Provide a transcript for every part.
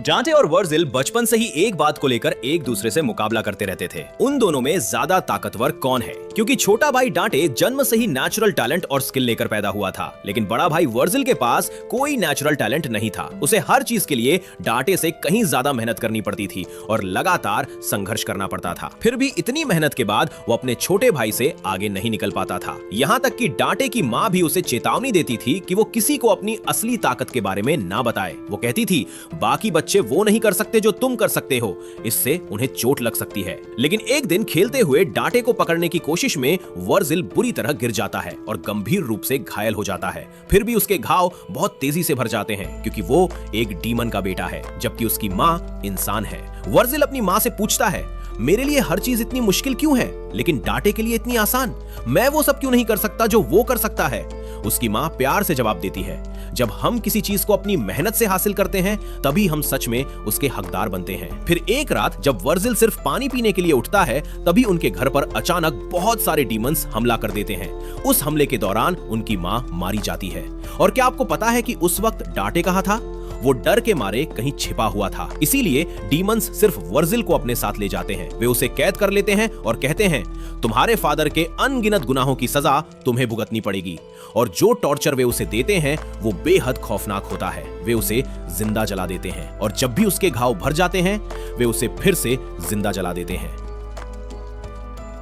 डांटे और वर्जिल बचपन से ही एक बात को लेकर एक दूसरे से मुकाबला करते रहते थे। उन दोनों में ज्यादा ताकतवर कौन है, क्योंकि छोटा भाई डांटे जन्म से ही नेचुरल टैलेंट और स्किल लेकर पैदा हुआ था, लेकिन बड़ा भाई वर्जिल के पास कोई नेचुरल टैलेंट नहीं था। उसे हर चीज के लिए डांटे से कहीं ज्यादा मेहनत करनी पड़ती थी और लगातार संघर्ष करना पड़ता था। फिर भी इतनी मेहनत के बाद वो अपने छोटे भाई से आगे नहीं निकल पाता था। यहाँ तक कि डांटे की माँ भी उसे चेतावनी देती थी कि वो किसी को अपनी असली ताकत के बारे में ना बताए। वो कहती थी, बाकी बच्चे वो नहीं कर सकते जो तुम कर सकते हो, इससे उन्हें चोट लग सकती है। लेकिन एक दिन खेलते हुए डांटे को पकड़ने की कोशिश में वर्जिल बुरी तरह गिर जाता है और गंभीर रूप से घायल हो जाता है। फिर भी उसके घाव बहुत तेजी से भर जाते हैं, क्योंकि वो एक डीमन का बेटा है, जबकि उसकी माँ इंसान है। वर्जिल अपनी माँ से पूछता है, मेरे लिए हर चीज इतनी मुश्किल क्यों है, लेकिन डांटे के लिए इतनी आसान? मैं वो सब क्यों नहीं कर सकता जो वो कर सकता है? उसकी माँ प्यार से जवाब देती है, जब हम किसी चीज को अपनी मेहनत से हासिल करते हैं तभी हम सच में उसके हकदार बनते हैं। फिर एक रात जब वर्जिल सिर्फ पानी पीने के लिए उठता है, तभी उनके घर पर अचानक बहुत सारे डीमंस हमला कर देते हैं। उस हमले के दौरान उनकी माँ मारी जाती है। और क्या आपको पता है कि उस वक्त डांटे कहाँ था? वो डर के मारे कहीं छिपा हुआ था। इसीलिए डीमंस सिर्फ वर्जिल को अपने साथ ले जाते हैं। वे उसे कैद कर लेते हैं और कहते हैं, तुम्हारे फादर के अनगिनत गुनाहों की सजा तुम्हें भुगतनी पड़ेगी। और जो टॉर्चर वे उसे देते हैं वो बेहद खौफनाक होता है। वे उसे जिंदा जला देते हैं और जब भी उसके घाव भर जाते हैं वे उसे फिर से जिंदा जला देते हैं।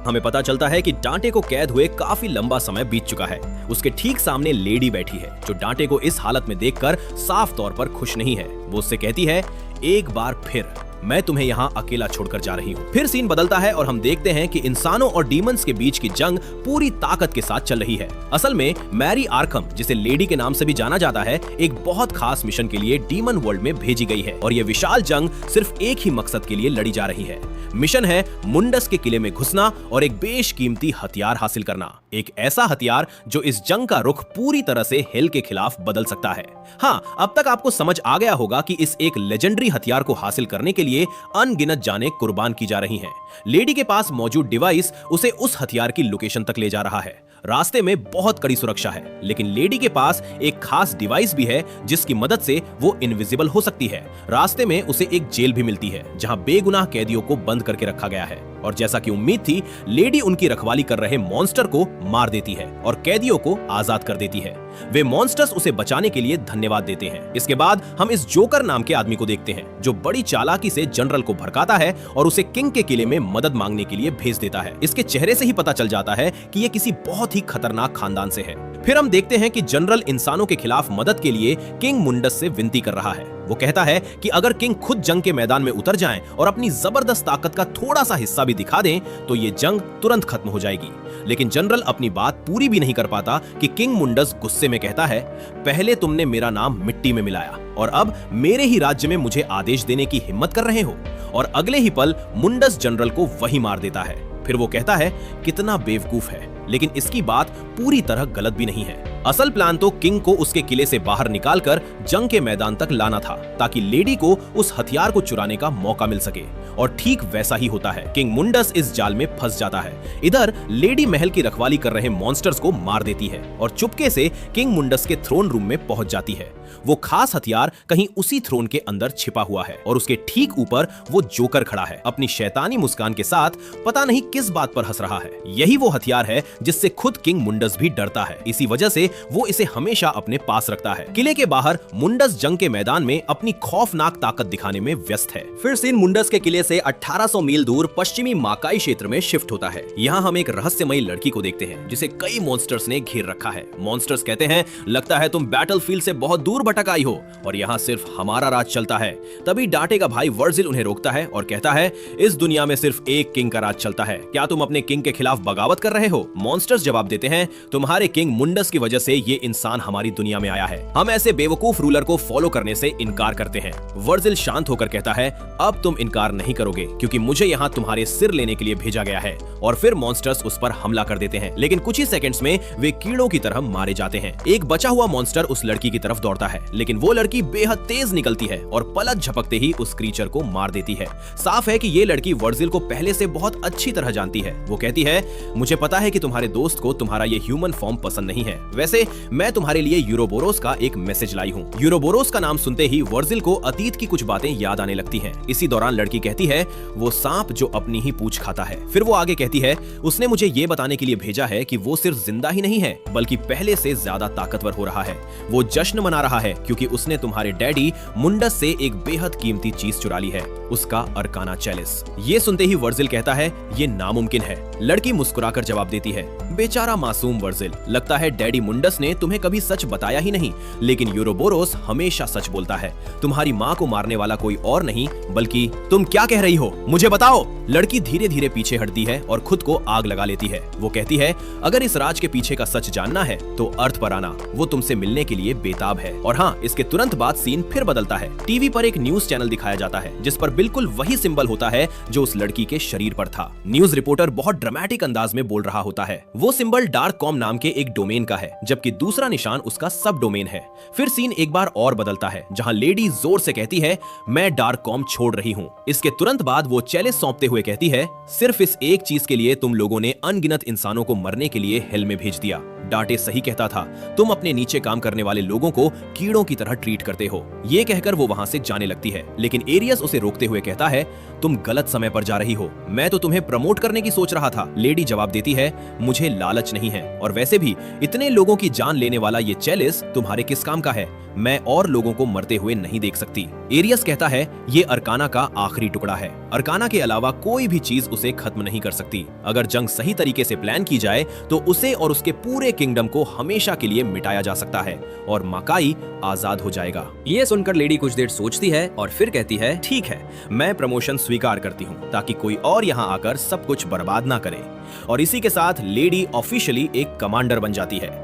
हमें पता चलता है कि डांटे को कैद हुए काफी लंबा समय बीत चुका है। उसके ठीक सामने लेडी बैठी है, जो डांटे को इस हालत में देखकर साफ तौर पर खुश नहीं है। वो उससे कहती है, एक बार फिर मैं तुम्हें यहाँ अकेला छोड़कर जा रही हूँ। फिर सीन बदलता है और हम देखते हैं कि इंसानों और डीमंस के बीच की जंग पूरी ताकत के साथ चल रही है। असल में मैरी आर्खम, जिसे लेडी के नाम से भी जाना जाता है, एक बहुत खास मिशन के लिए डीमन वर्ल्ड में भेजी गई है और यह विशाल जंग सिर्फ एक ही मकसद के लिए लड़ी जा रही है। मिशन है मुंडस के किले में घुसना और एक बेशकीमती हथियार हासिल करना। एक ऐसा हथियार जो इस जंग का रुख पूरी तरह से हेल के खिलाफ बदल सकता है। हाँ, अब तक आपको समझ आ गया होगा कि इस एक लेजेंडरी हथियार को हासिल करने के लिए अनगिनत जानें कुर्बान की जा रही हैं। लेडी के पास मौजूद डिवाइस उसे उस हथियार की लोकेशन तक ले जा रहा है। रास्ते में बहुत कड़ी सुरक्षा है, लेकिन लेडी के पास एक खास डिवाइस भी है जिसकी मदद से वो इनविजिबल हो सकती है। रास्ते में उसे एक जेल भी मिलती है जहां बेगुनाह कैदियों को बंद करके रखा गया है। और जैसा कि उम्मीद थी, लेडी उनकी रखवाली कर रहे मॉन्स्टर को मार देती है और कैदियों को आजाद कर देती है। वे मॉन्स्टर्स उसे बचाने के लिए धन्यवाद देते हैं। इसके बाद हम इस जोकर नाम के आदमी को देखते हैं, जो बड़ी चालाकी से जनरल को भड़काता है और उसे किंग के किले में मदद मांगने के लिए भेज देता है। इसके चेहरे से ही पता चल जाता है कि ये किसी बहुत ही खतरनाक खानदान से है। फिर हम देखते हैं कि जनरल इंसानों के खिलाफ मदद के लिए किंग मुंडस से विनती कर रहा है। वो कहता है कि अगर किंग खुद जंग के मैदान में उतर जाएं और अपनी जबरदस्त ताकत का थोड़ा सा हिस्सा भी दिखा दें तो ये जंग तुरंत खत्म हो जाएगी। लेकिन जनरल अपनी बात पूरी भी नहीं कर पाता कि किंग मुंडस गुस्से में कहता है, पहले तुमने मेरा नाम मिट्टी में मिलाया और अब मेरे ही राज्य में मुझे आदेश देने की हिम्मत कर रहे हो। और अगले ही पल मुंडस जनरल को वही मार देता है। फिर वो कहता है, कितना बेवकूफ है, लेकिन इसकी बात पूरी तरह गलत भी नहीं है। असल प्लान तो किंग को उसके किले से बाहर निकालकर जंग के मैदान तक लाना था, ताकि लेडी को उस हथियार को चुराने का मौका मिल सके। और ठीक वैसा ही होता है। किंग मुंडस इस जाल में फंस जाता है। इधर लेडी महल की रखवाली कर रहे मॉन्स्टर्स को मार देती है और चुपके से किंग मुंडस के थ्रोन रूम में पहुंच जाती है। वो खास हथियार कहीं उसी थ्रोन के अंदर छिपा हुआ है और उसके ठीक ऊपर वो जोकर खड़ा है, अपनी शैतानी मुस्कान के साथ पता नहीं किस बात पर हंस रहा है। यही वो हथियार है जिससे खुद किंग मुंडस भी डरता है। इसी वजह से वो इसे हमेशा अपने पास रखता है। किले के बाहर मुंडस जंग के मैदान में अपनी खौफनाक ताकत दिखाने में व्यस्त है। फिर सीन मुंडस के किले से 1800 मील दूर पश्चिमी माकाई क्षेत्र में शिफ्ट होता है। यहाँ हम एक रहस्यमयी लड़की को देखते हैं जिसे कई मॉन्स्टर्स ने घेर रखा है। मॉन्स्टर्स कहते हैं, लगता है तुम बैटलफील्ड से बहुत दूर भटक आई हो और यहाँ सिर्फ हमारा राज चलता है। तभी डांटे का भाई वर्जिल उन्हें रोकता है और कहता है, इस दुनिया में सिर्फ एक किंग का राज चलता है, क्या तुम अपने किंग के खिलाफ बगावत कर रहे हो? मॉन्स्टर्स जवाब देते हैं, तुम्हारे किंग मुंडस की वजह से ये इंसान हमारी दुनिया में आया है। हम ऐसे बेवकूफ रूलर को फॉलो करने से इनकार करते हैं। वर्जिल शांत होकर कहता है, अब तुम इनकार नहीं नहीं करोगे क्योंकि मुझे यहाँ तुम्हारे सिर लेने के लिए भेजा गया है। और फिर मॉन्स्टर्स उस पर हमला कर देते हैं, लेकिन कुछ ही सेकंड्स में वे कीड़ों की तरह मारे जाते हैं। एक बचा हुआ मॉन्स्टर उस लड़की की तरफ दौड़ता है, लेकिन वो लड़की बेहद तेज निकलती है और पलक झपकते ही उस क्रीचर को मार देती है। साफ है कि ये लड़की वर्जिल को पहले से बहुत अच्छी तरह जानती है। वो कहती है, मुझे पता है कि तुम्हारे दोस्त को तुम्हारा ये ह्यूमन फॉर्म पसंद नहीं है। वैसे मैं तुम्हारे लिए यूरोबोरोस का एक मैसेज लाई हूँ। यूरोबोरोस का नाम सुनते ही वर्जिल को अतीत की कुछ बातें याद आने लगती हैं। इसी दौरान लड़की कहती है, वो सांप जो अपनी ही पूंछ खाता है। फिर वो आगे कहती है, उसने मुझे ये बताने के लिए भेजा है कि वो सिर्फ जिंदा ही नहीं है बल्कि पहले से ज्यादा ताकतवर हो रहा है। वो जश्न मना रहा है क्योंकि उसने तुम्हारे डैडी मुंडस से एक बेहद कीमती चीज चुरा ली है, उसका अरकाना चैलिस। ये सुनते ही वर्जिल कहता है, ये नामुमकिन है। लड़की मुस्कुराकर जवाब देती है, बेचारा मासूम वर्जिल, लगता है डैडी मुंडस ने तुम्हें कभी सच बताया ही नहीं, लेकिन यूरोबोरोस हमेशा सच बोलता है। तुम्हारी माँ को मारने वाला कोई और नहीं बल्कि तुम क्या कह रही हो, मुझे बताओ। लड़की धीरे धीरे पीछे हटती है और खुद को आग लगा लेती है। वो कहती है, अगर इस राज के पीछे का सच जानना है तो अर्थ पर आना, वो तुमसे मिलने के लिए बेताब है। और हाँ, इसके तुरंत बाद सीन फिर बदलता है। टीवी पर एक न्यूज चैनल दिखाया जाता है जिस पर बिल्कुल वही सिंबल होता है जो उस लड़की के शरीर पर था। न्यूज रिपोर्टर बहुत ड्रामेटिक अंदाज में बोल रहा होता है। वो सिंबल डार्क कॉम नाम के एक डोमेन का है, जबकि दूसरा निशान उसका सब डोमेन है। फिर सीन एक बार और बदलता है जहां लेडी जोर से कहती है, मैं डार्क कॉम छोड़ रही हूँ। इसके तुरंत बाद वो चैलेंज सौंपते हुए कहती है, सिर्फ इस एक चीज के लिए तुम लोगों ने अनगिनत इंसानों को मरने के लिए हेल में भेज दिया। डांटे सही कहता था, तुम अपने नीचे काम करने वाले लोगों को कीड़ों की तरह ट्रीट करते हो। ये कहकर वो वहां से जाने लगती है, लेकिन एरियस उसे रोकते हुए कहता है, तुम गलत समय पर जा रही हो, मैं तो तुम्हें प्रमोट करने की सोच रहा था। लेडी जवाब देती है, मुझे लालच नहीं है, और वैसे भी इतने लोगों की जान लेने वाला ये चैलिस तुम्हारे किस काम का है, मैं और लोगों को मरते हुए नहीं देख सकती। एरियस कहता है, ये अरकाना का आखिरी टुकड़ा है, अरकाना के अलावा कोई भी चीज उसे खत्म नहीं कर सकती। अगर जंग सही तरीके से प्लान की जाए तो उसे और उसके पूरे किंगडम को हमेशा के लिए मिटाया जा सकता है और माकाई आजाद हो जाएगा। ये सुनकर लेडी कुछ देर सोचती है और फिर कहती है, ठीक है, मैं प्रमोशन स्वीकार करती हूँ ताकि कोई और यहाँ आकर सब कुछ बर्बाद ना करे। और इसी के साथ लेडी ऑफिशियली एक कमांडर बन जाती है।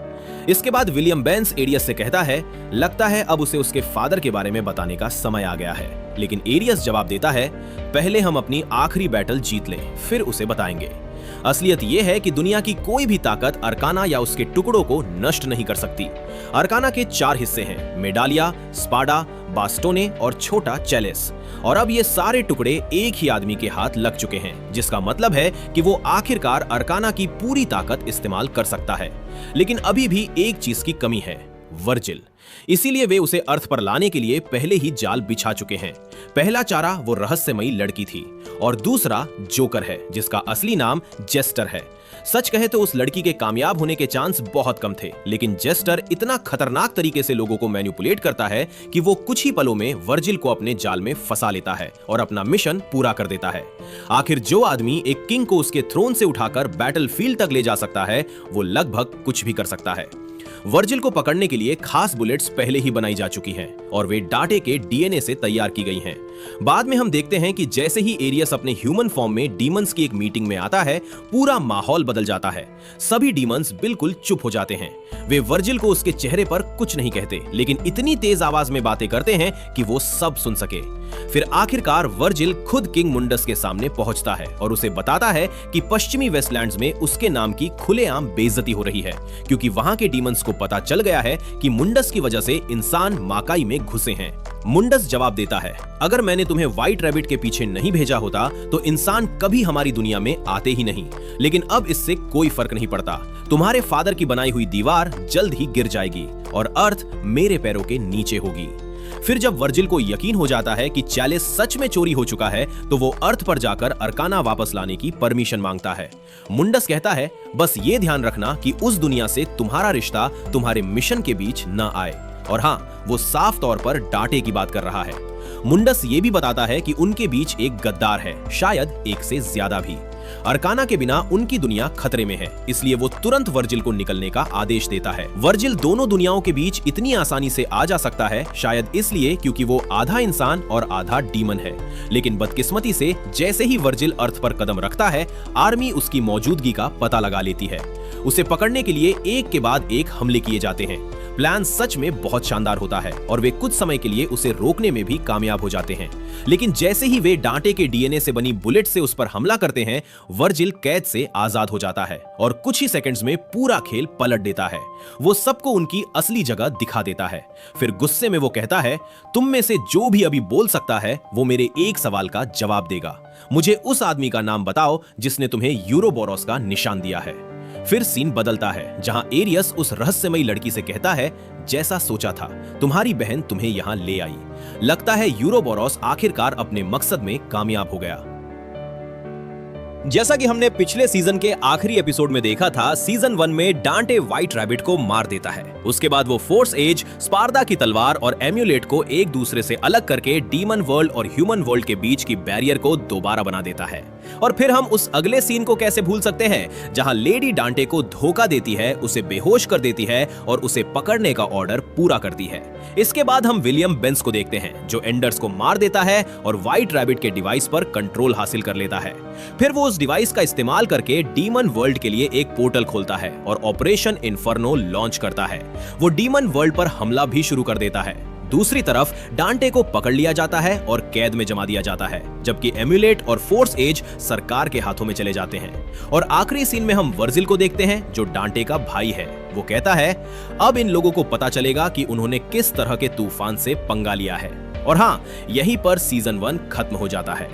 इसके बाद विलियम बेंस एरियस से कहता है, लगता है अब उसे उसके फादर के बारे में बताने का समय आ गया है। लेकिन एरियस जवाब देता है, पहले हम अपनी आखिरी बैटल जीत लें, फिर उसे बताएंगे। असलियत यह है कि दुनिया की कोई भी ताकत अरकाना या उसके टुकड़ों को नष्ट नहीं कर सकती। अरकाना के 4 हिस्से हैं, मेडालिया, स्पाडा, बास्टोने और छोटा चैलिस। और अब ये सारे टुकड़े एक ही आदमी के हाथ लग चुके हैं, जिसका मतलब है कि वो आखिरकार अरकाना की पूरी ताकत इस्तेमाल कर सकता है। लेकिन अभी भी एक चीज की कमी है, वर्जिल। इसीलिए वे उसे अर्थ पर लाने के लिए पहले ही जाल बिछा चुके हैं। पहला चारा वो रहस्यमयी लड़की थी और दूसरा जोकर है, जिसका असली नाम जेस्टर है। सच कहे तो उस लड़की के कामयाब होने के चांस बहुत कम थे, लेकिन जेस्टर इतना खतरनाक तरीके से लोगों को मैनिपुलेट करता है कि वो कुछ ही पलों में वर्जिल को अपने जाल में फंसा लेता है और अपना मिशन पूरा कर देता है। आखिर जो आदमी एक किंग को उसके थ्रोन से उठाकर बैटलफील्ड तक ले जा सकता है, वो लगभग कुछ भी कर सकता है। वर्जिल को पकड़ने के लिए खास बुलेट्स पहले ही बनाई जा चुकी हैं और वे डाटे के डीएनए से तैयार की गई हैं। बाद में हम देखते हैं कि जैसे ही एरियस अपने ह्यूमन फॉर्म में डीमंस की एक मीटिंग में आता है, पूरा माहौल बदल जाता है। सभी डीमंस बिल्कुल चुप हो जाते हैं। वे वर्जिल को उसके चेहरे पर कुछ नहीं कहते, लेकिन इतनी तेज आवाज में बातें करते हैं कि वो सब सुन सके। फिर आखिरकार वर्जिल खुद किंग मुंडस के सामने पहुंचता है और उसे बताता है कि पश्चिमी वेस्टलैंड्स में उसके नाम की खुलेआम बेइज्जती हो रही है, क्योंकि वहां के डीमंस को पता चल गया है कि मुंडस की वजह से इंसान माकाई में घुसे हैं। मुंडस जवाब देता है, अगर मैंने तुम्हें व्हाइट रैबिट के पीछे नहीं भेजा होता तो इंसान कभी हमारी दुनिया में आते ही नहीं, लेकिन अब इससे कोई फर्क नहीं पड़ता। तुम्हारे फादर की बनाई हुई दीवार जल्द ही गिर जाएगी और अर्थ मेरे पैरों के नीचे होगी। फिर जब वर्जिल को यकीन हो जाता है कि चैलिस सच में चोरी हो चुका है, तो वो अर्थ पर जाकर अरकाना वापस लाने की परमिशन मांगता है। मुंडस कहता है, बस ये ध्यान रखना कि उस दुनिया से तुम्हारा रिश्ता तुम्हारे मिशन के बीच न आए। और हाँ, वो साफ तौर पर डांटे की बात कर रहा है। मुंडस ये भी बताता है कि उनके बीच एक गद्दार है, शायद एक से ज्यादा भी। अरकाना के बिना उनकी दुनिया खतरे में है, इसलिए वो तुरंत वर्जिल को निकलने का आदेश देता है। वर्जिल दोनों दुनियाओं के बीच इतनी आसानी से आ जा सकता है, शायद इसलिए क्योंकि वो आधा इंसान और आधा डीमन है। लेकिन बदकिस्मती से जैसे ही वर्जिल अर्थ पर कदम रखता है, आर्मी उसकी मौजूदगी का पता लगा लेती है। उसे पकड़ने के लिए एक के बाद एक हमले किए जाते हैं। प्लान सच में बहुत शानदार होता है और वे कुछ समय के लिए उसे रोकने में भी कामयाब हो जाते हैं। लेकिन जैसे ही वे डांटे के डीएनए से बनी बुलेट से उस पर हमला करते हैं, वर्जिल कैद से आजाद हो जाता है और कुछ ही सेकंड्स में पूरा खेल पलट देता है। वो सबको उनकी असली जगह दिखा देता है। फिर गुस्से में वो कहता है, तुम में से जो भी अभी बोल सकता है वो मेरे एक सवाल का जवाब देगा। मुझे उस आदमी का नाम बताओ जिसने तुम्हें यूरोबोरोस का निशान दिया है। फिर सीन बदलता है, जहां एरियस उस रहस्यमयी लड़की से कहता है, जैसा सोचा था, तुम्हारी बहन तुम्हें यहां ले आई। लगता है यूरोबोरोस आखिरकार अपने मकसद में कामयाब हो गया। जैसा कि हमने पिछले सीजन के आखिरी एपिसोड में देखा था, सीजन 1 में डांटे व्हाइट रैबिट को मार देता है। उसके बाद वो फोर्स एज, स्पार्दा की तलवार और एम्यूलेट को एक दूसरे से अलग करके डीमन वर्ल्ड और ह्यूमन वर्ल्ड के बीच की बैरियर को दोबारा बना देता है। और फिर हम उस अगले सीन को कैसे भूल सकते हैं, जहां लेडी डांटे को धोखा देती है, उसे बेहोश कर देती है और उसे पकड़ने का ऑर्डर पूरा करती है। इसके बाद हम विलियम बेंस को देखते हैं, जो एंडर्स को मार देता है और व्हाइट रैबिट के डिवाइस पर कंट्रोल हासिल कर लेता है। फिर वो उस डिवाइस का इस्तेमाल करके डीमन वर्ल्ड के लिए एक पोर्टल खोलता है और ऑपरेशन इन्फर्नो लॉन्च करता है। वो डीमन वर्ल्ड पर हमला भी शुरू कर देता है। दूसरी तरफ डांटे को पकड़ लिया जाता है और कैद में जमा दिया जाता है, जबकि एम्यूलेट और फोर्स एज सरकार के हाथों में चले जाते हैं। और आखिरी सीन में हम वर्जिल को देखते हैं, जो डांटे का भाई है। वो कहता है, अब इन लोगों को पता चलेगा कि उन्होंने किस तरह के तूफान से पंगा लिया है। और हाँ, यहीं पर सीजन 1 खत्म हो जाता है।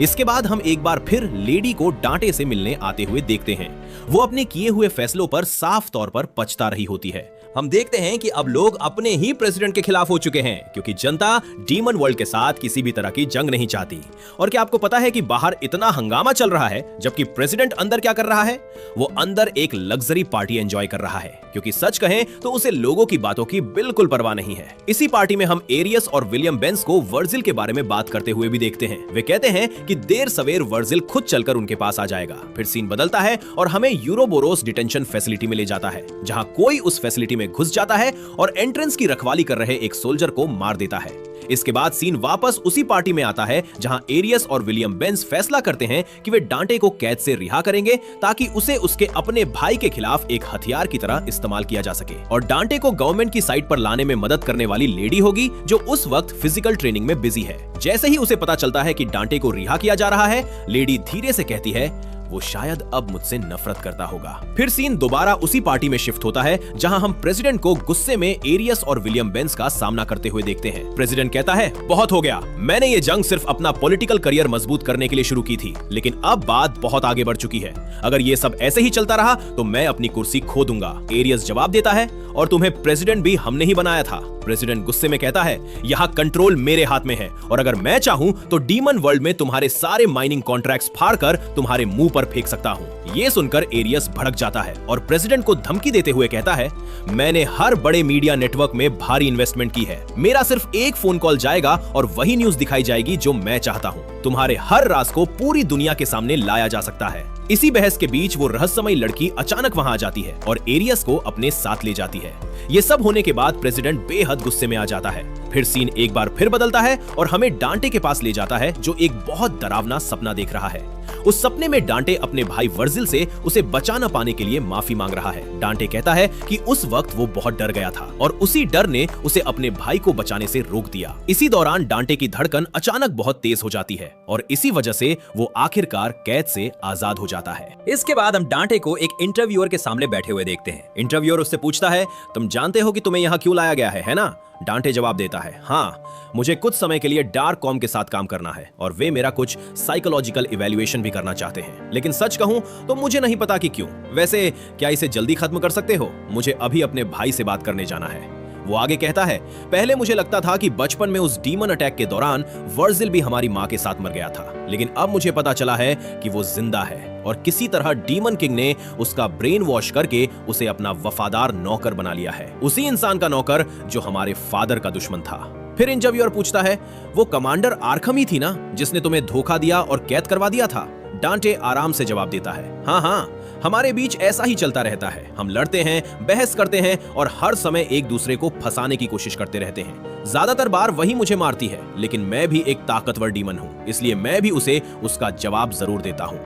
इसके बाद हम एक बार फिर लेडी को डांटे से मिलने आते हुए देखते हैं। वो अपने किए हुए फैसलों पर साफ तौर पर पछता रही होती है। हम देखते हैं कि अब लोग अपने ही प्रेसिडेंट के खिलाफ हो चुके हैं, क्योंकि जनता डीमन वर्ल्ड के साथ किसी भी तरह की जंग नहीं चाहती। और क्या आपको पता है कि बाहर इतना हंगामा चल रहा है, जबकि प्रेसिडेंट अंदर क्या कर रहा है? वो अंदर एक लग्जरी पार्टी एंजॉय कर रहा है, क्योंकि सच कहें तो उसे लोगों की बातों की बिल्कुल परवाह नहीं है। इसी पार्टी में हम एरियस और विलियम बेंस को वर्जिल के बारे में बात करते हुए भी देखते हैं। वे कहते हैं कि देर सवेर वर्जिल खुद चलकर उनके पास आ जाएगा। फिर सीन बदलता है और हमें यूरोबोरोस डिटेंशन फैसिलिटी में ले जाता है, जहां कोई उस फैसिलिटी में घुस जाता है और एंट्रेंस की रखवाली कर रहे एक सोल्जर को मार देता है। इसके बाद सीन वापस उसी पार्टी में आता है, जहां एरियस और विलियम बेंस फैसला करते हैं कि वे डांटे को कैद से रिहा करेंगे, ताकि उसे उसके अपने भाई के खिलाफ एक हथियार की तरह इस्तेमाल किया जा सके। और डांटे को गवर्नमेंट की साइड पर लाने में मदद करने वाली लेडी होगी, जो उस वक्त फिजिकल ट्रेनिंग में बिजी है। जैसे ही उसे पता चलता है कि डांटे को रिहा किया जा रहा है, लेडी धीरे से कहती है, वो शायद अब मुझसे नफरत करता होगा। फिर सीन दोबारा उसी पार्टी में शिफ्ट होता है, जहां हम प्रेसिडेंट को गुस्से में एरियस और विलियम बेंस का सामना करते हुए देखते हैं। प्रेसिडेंट कहता है, बहुत हो गया, मैंने ये जंग सिर्फ अपना पॉलिटिकल करियर मजबूत करने के लिए शुरू की थी, लेकिन अब बात बहुत आगे बढ़ चुकी है। अगर ये सब ऐसे ही चलता रहा तो मैं अपनी कुर्सी खो दूंगा। एरियस जवाब देता है, और तुम्हें प्रेसिडेंट भी हमने ही बनाया था। प्रेसिडेंट गुस्से में कहता है, यहाँ कंट्रोल मेरे हाथ में है, और अगर मैं चाहूं तो डीमन वर्ल्ड में तुम्हारे सारे माइनिंग कॉन्ट्रैक्ट्स फाड़कर तुम्हारे मुंह पर फेंक सकता हूं। ये सुनकर एरियस भड़क जाता है और प्रेसिडेंट को धमकी देते हुए कहता है, मैंने हर बड़े मीडिया नेटवर्क में भारी इन्वेस्टमेंट की है। मेरा सिर्फ एक फोन कॉल जाएगा और वही न्यूज दिखाई जाएगी जो मैं चाहता हूं। तुम्हारे हर राज को पूरी दुनिया के सामने लाया जा सकता है। इसी बहस के बीच वो रहस्यमयी लड़की अचानक वहां आ जाती है और एरियस को अपने साथ ले जाती है। ये सब होने के बाद प्रेसिडेंट बेहद गुस्से में आ जाता है। फिर सीन एक बार फिर बदलता है और हमें डांटे के पास ले जाता है, जो एक बहुत डरावना सपना देख रहा है। उस सपने में डांटे अपने भाई वर्जिल से उसे बचा न पाने के लिए माफी मांग रहा है। डांटे कहता है कि उस वक्त वो बहुत डर गया था और उसी डर ने उसे अपने भाई को बचाने से रोक दिया। इसी दौरान डांटे की धड़कन अचानक बहुत तेज हो जाती है और इसी वजह से वो आखिरकार कैद से आजाद हो जाता है। इसके बाद हम डांटे को एक इंटरव्यूअर के सामने बैठे हुए देखते हैं। इंटरव्यूअर उससे पूछता है, तुम जानते हो कि तुम्हें यहाँ क्यों लाया गया है ना? डांटे जवाब देता है, हाँ, मुझे कुछ समय के लिए डार्क कॉम के साथ काम करना है और वे मेरा कुछ साइकोलॉजिकल इवैल्यूएशन भी करना चाहते हैं, लेकिन सच कहूं तो मुझे नहीं पता कि क्यों। वैसे क्या इसे जल्दी खत्म कर सकते हो? मुझे अभी अपने भाई से बात करने जाना है। वो आगे कहता है, पहले मुझे लगता था कि बचपन में उस डीमन अटैक के दौरान वर्जिल भी हमारी माँ के साथ मर गया था, लेकिन अब मुझे पता चला है कि वो जिंदा है और किसी तरह डीमन किंग ने उसका ब्रेन वॉश करके उसे अपना वफादार नौकर बना लिया है, उसी इंसान का नौकर जो हमारे फादर का दुश्मन था। फिर इंटरव्यूअर पूछता है, वो कमांडर आर्खम ही थी ना जिसने तुम्हें धोखा दिया और कैद करवा दिया था? डांटे आराम से जवाब देता है, हाँ, हमारे बीच ऐसा ही चलता रहता है। हम लड़ते हैं, बहस करते हैं और हर समय एक दूसरे को फंसाने की कोशिश करते रहते हैं। ज्यादातर बार वही मुझे मारती है, लेकिन मैं भी एक ताकतवर डीमन हूं, इसलिए मैं भी उसे उसका जवाब जरूर देता हूं।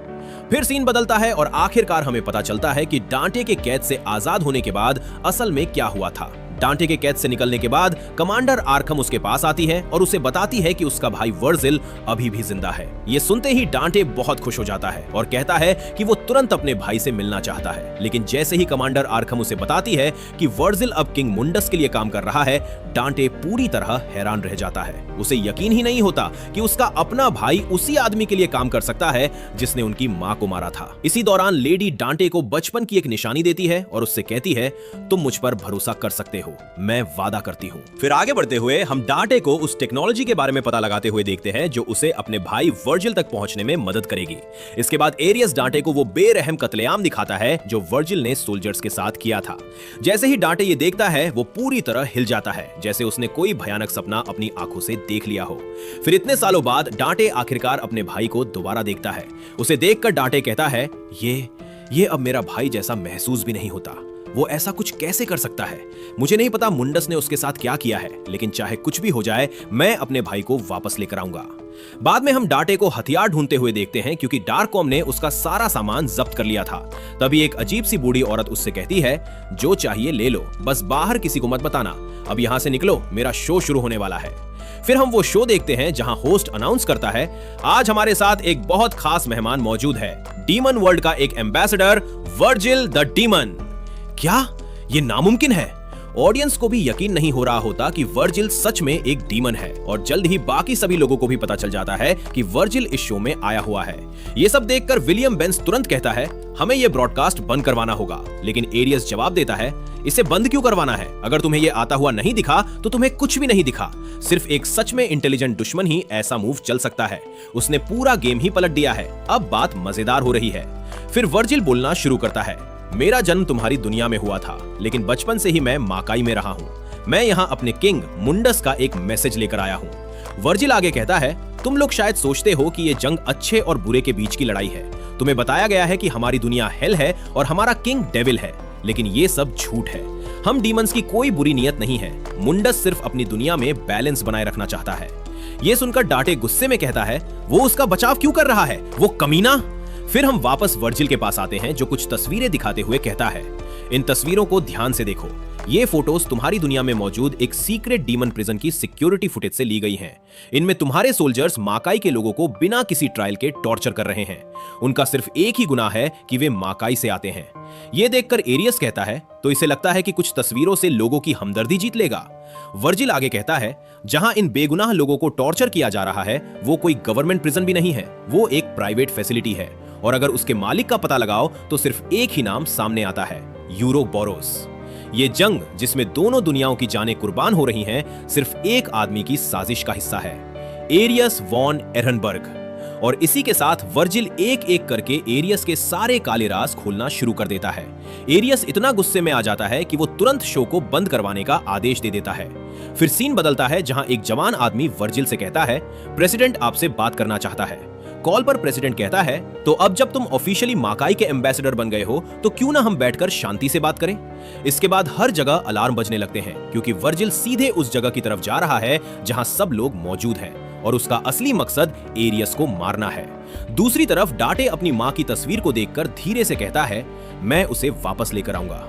फिर सीन बदलता है और आखिरकार हमें पता चलता है कि डांटे के कैद से आजाद होने के बाद असल में क्या हुआ था। डांटे के कैद से निकलने के बाद कमांडर आर्खम उसके पास आती है और उसे बताती है कि उसका भाई वर्जिल अभी भी जिंदा है। ये सुनते ही डांटे बहुत खुश हो जाता है और कहता है कि वो तुरंत अपने भाई से मिलना चाहता है। लेकिन जैसे ही कमांडर आर्खम उसे बताती है कि वर्जिल अब किंग मुंडस के लिए काम कर रहा है, डांटे पूरी तरह हैरान रह जाता है। उसे यकीन ही नहीं होता कि उसका अपना भाई उसी आदमी के लिए काम कर सकता है जिसने उनकी मां को मारा था। इसी दौरान लेडी डांटे को बचपन की एक निशानी देती है और उससे कहती है, तुम मुझ पर भरोसा कर सकते हो, मैं वादा करती हूँ। फिर आगे बढ़ते हुए हम डांटे को उस टेक्नोलॉजी के बारे में पता लगाते हुए देखते हैं जो उसे अपने भाई वर्जिल तक पहुंचने में मदद करेगी। इसके बाद एरियस डांटे को वो बेरहम कत्लेआम दिखाता है जो वर्जिल ने सोल्जर्स के साथ किया था। जैसे ही डांटे ये देखता है, वो पूरी तरह हिल जाता है, जैसे उसने कोई भयानक सपना अपनी आंखों से देख लिया हो। फिर इतने सालों बाद डांटे आखिरकार अपने भाई को दोबारा देखता है। उसे देखकर डांटे कहता है, ये अब मेरा भाई जैसा महसूस भी नहीं होता। वो ऐसा कुछ कैसे कर सकता है? मुझे नहीं पता मुंडस ने उसके साथ क्या किया है, लेकिन चाहे कुछ भी हो जाए, मैं अपने भाई को वापस लेकर आऊंगा। बाद में हम डांटे को हथियार ढूंढते हुए देखते हैं क्योंकि डार्ककॉम ने उसका सारा सामान जब्त कर लिया था। तभी एक अजीब सी बूढ़ी औरत उससे कहती है, जो चाहिए ले लो, बस बाहर किसी को मत बताना। अब यहां से निकलो, मेरा शो शुरू होने वाला है। फिर हम वो शो देखते हैं जहां होस्ट अनाउंस करता है, आज हमारे साथ एक बहुत खास मेहमान मौजूद है, डीमन वर्ल्ड का एक एम्बेसडर वर्जिल द डीमन। क्या ये नामुमकिन है? ऑडियंस को भी यकीन नहीं हो रहा होता कि वर्जिल सच में एक डीमन है और जल्द ही बाकी सभी लोगों को भी पता चल जाता है कि वर्जिल इस शो में आया हुआ है। ये सब देखकर विलियम बेंस तुरंत कहता है, हमें ये ब्रॉडकास्ट बंद करवाना होगा। लेकिन एरियस जवाब देता है, इसे बंद क्यों करवाना है? अगर तुम्हें ये आता हुआ नहीं दिखा तो तुम्हें कुछ भी नहीं दिखा। सिर्फ एक सच में इंटेलिजेंट दुश्मन ही ऐसा मूव चल सकता है। उसने पूरा गेम ही पलट दिया है। अब बात मजेदार हो रही है। फिर वर्जिल बोलना शुरू करता है, मेरा जन्म तुम्हारी दुनिया में हुआ था, लेकिन बचपन से ही मैं माकाई में रहा हूँ। मैं यहाँ अपने किंग मुंडस का एक मैसेज लेकर आया हूँ। वर्जिल आगे कहता है, तुम लोग शायद सोचते हो कि ये जंग अच्छे और बुरे के बीच की लड़ाई है। तुम्हें बताया गया है कि हमारी दुनिया हेल है और हमारा किंग डेविल है, लेकिन ये सब झूठ है। हम डीमंस की कोई बुरी नियत नहीं है। मुंडस सिर्फ अपनी दुनिया में बैलेंस बनाए रखना चाहता है। ये सुनकर डांटे गुस्से में कहता है, वो उसका बचाव क्यों कर रहा है, वो कमीना। फिर हम वापस वर्जिल के पास आते हैं जो कुछ तस्वीरें दिखाते हुए कहता है, इन तस्वीरों को ध्यान से देखो। ये फोटोज तुम्हारी दुनिया में मौजूद एक सीक्रेट डीमन प्रिजन की सिक्योरिटी फुटेज से ली गई हैं। इनमें तुम्हारे सोल्जर्स माकाई के लोगों को बिना किसी ट्रायल के टॉर्चर कर रहे हैं। उनका सिर्फ एक ही गुनाह है कि वे माकाई से आते हैं। ये देखकर एरियस कहता है, तो इसे लगता है कि कुछ तस्वीरों से लोगों की हमदर्दी जीत लेगा। वर्जिल आगे कहता है, जहां इन बेगुनाह लोगों को टॉर्चर किया जा रहा है, वो कोई गवर्नमेंट प्रिजन भी नहीं है, वो एक प्राइवेट फैसिलिटी है। और अगर उसके मालिक का पता लगाओ तो सिर्फ एक ही नाम सामने आता है, यूरोबोरोस। ये जंग जिसमें दोनों दुनियाओं की जानें कुर्बान हो रही हैं, सिर्फ एक आदमी की साजिश का हिस्सा है, एरियस वॉन एरनबर्ग। और इसी के साथ वर्जिल एक एक करके एरियस के सारे काले राज खोलना शुरू कर देता है। एरियस इतना गुस्से में आ जाता है कि वो तुरंत शो को बंद करवाने का आदेश दे देता है। फिर सीन बदलता है जहां एक जवान आदमी वर्जिल से कहता है, प्रेसिडेंट आपसे बात करना चाहता है। कॉल पर प्रेसिडेंट कहता है, तो अब जब तुम ऑफिशियली माकाई के एम्बेसडर बन गए हो तो क्यों ना हम बैठकर शांति से बात करें। इसके बाद हर जगह अलार्म बजने लगते हैं क्योंकि वर्जिल सीधे उस जगह की तरफ जा रहा है जहां सब लोग मौजूद हैं और उसका असली मकसद एरियस को मारना है। दूसरी तरफ डांटे अपनी मां की तस्वीर को देखकर धीरे से कहता है, मैं उसे वापस लेकर आऊंगा।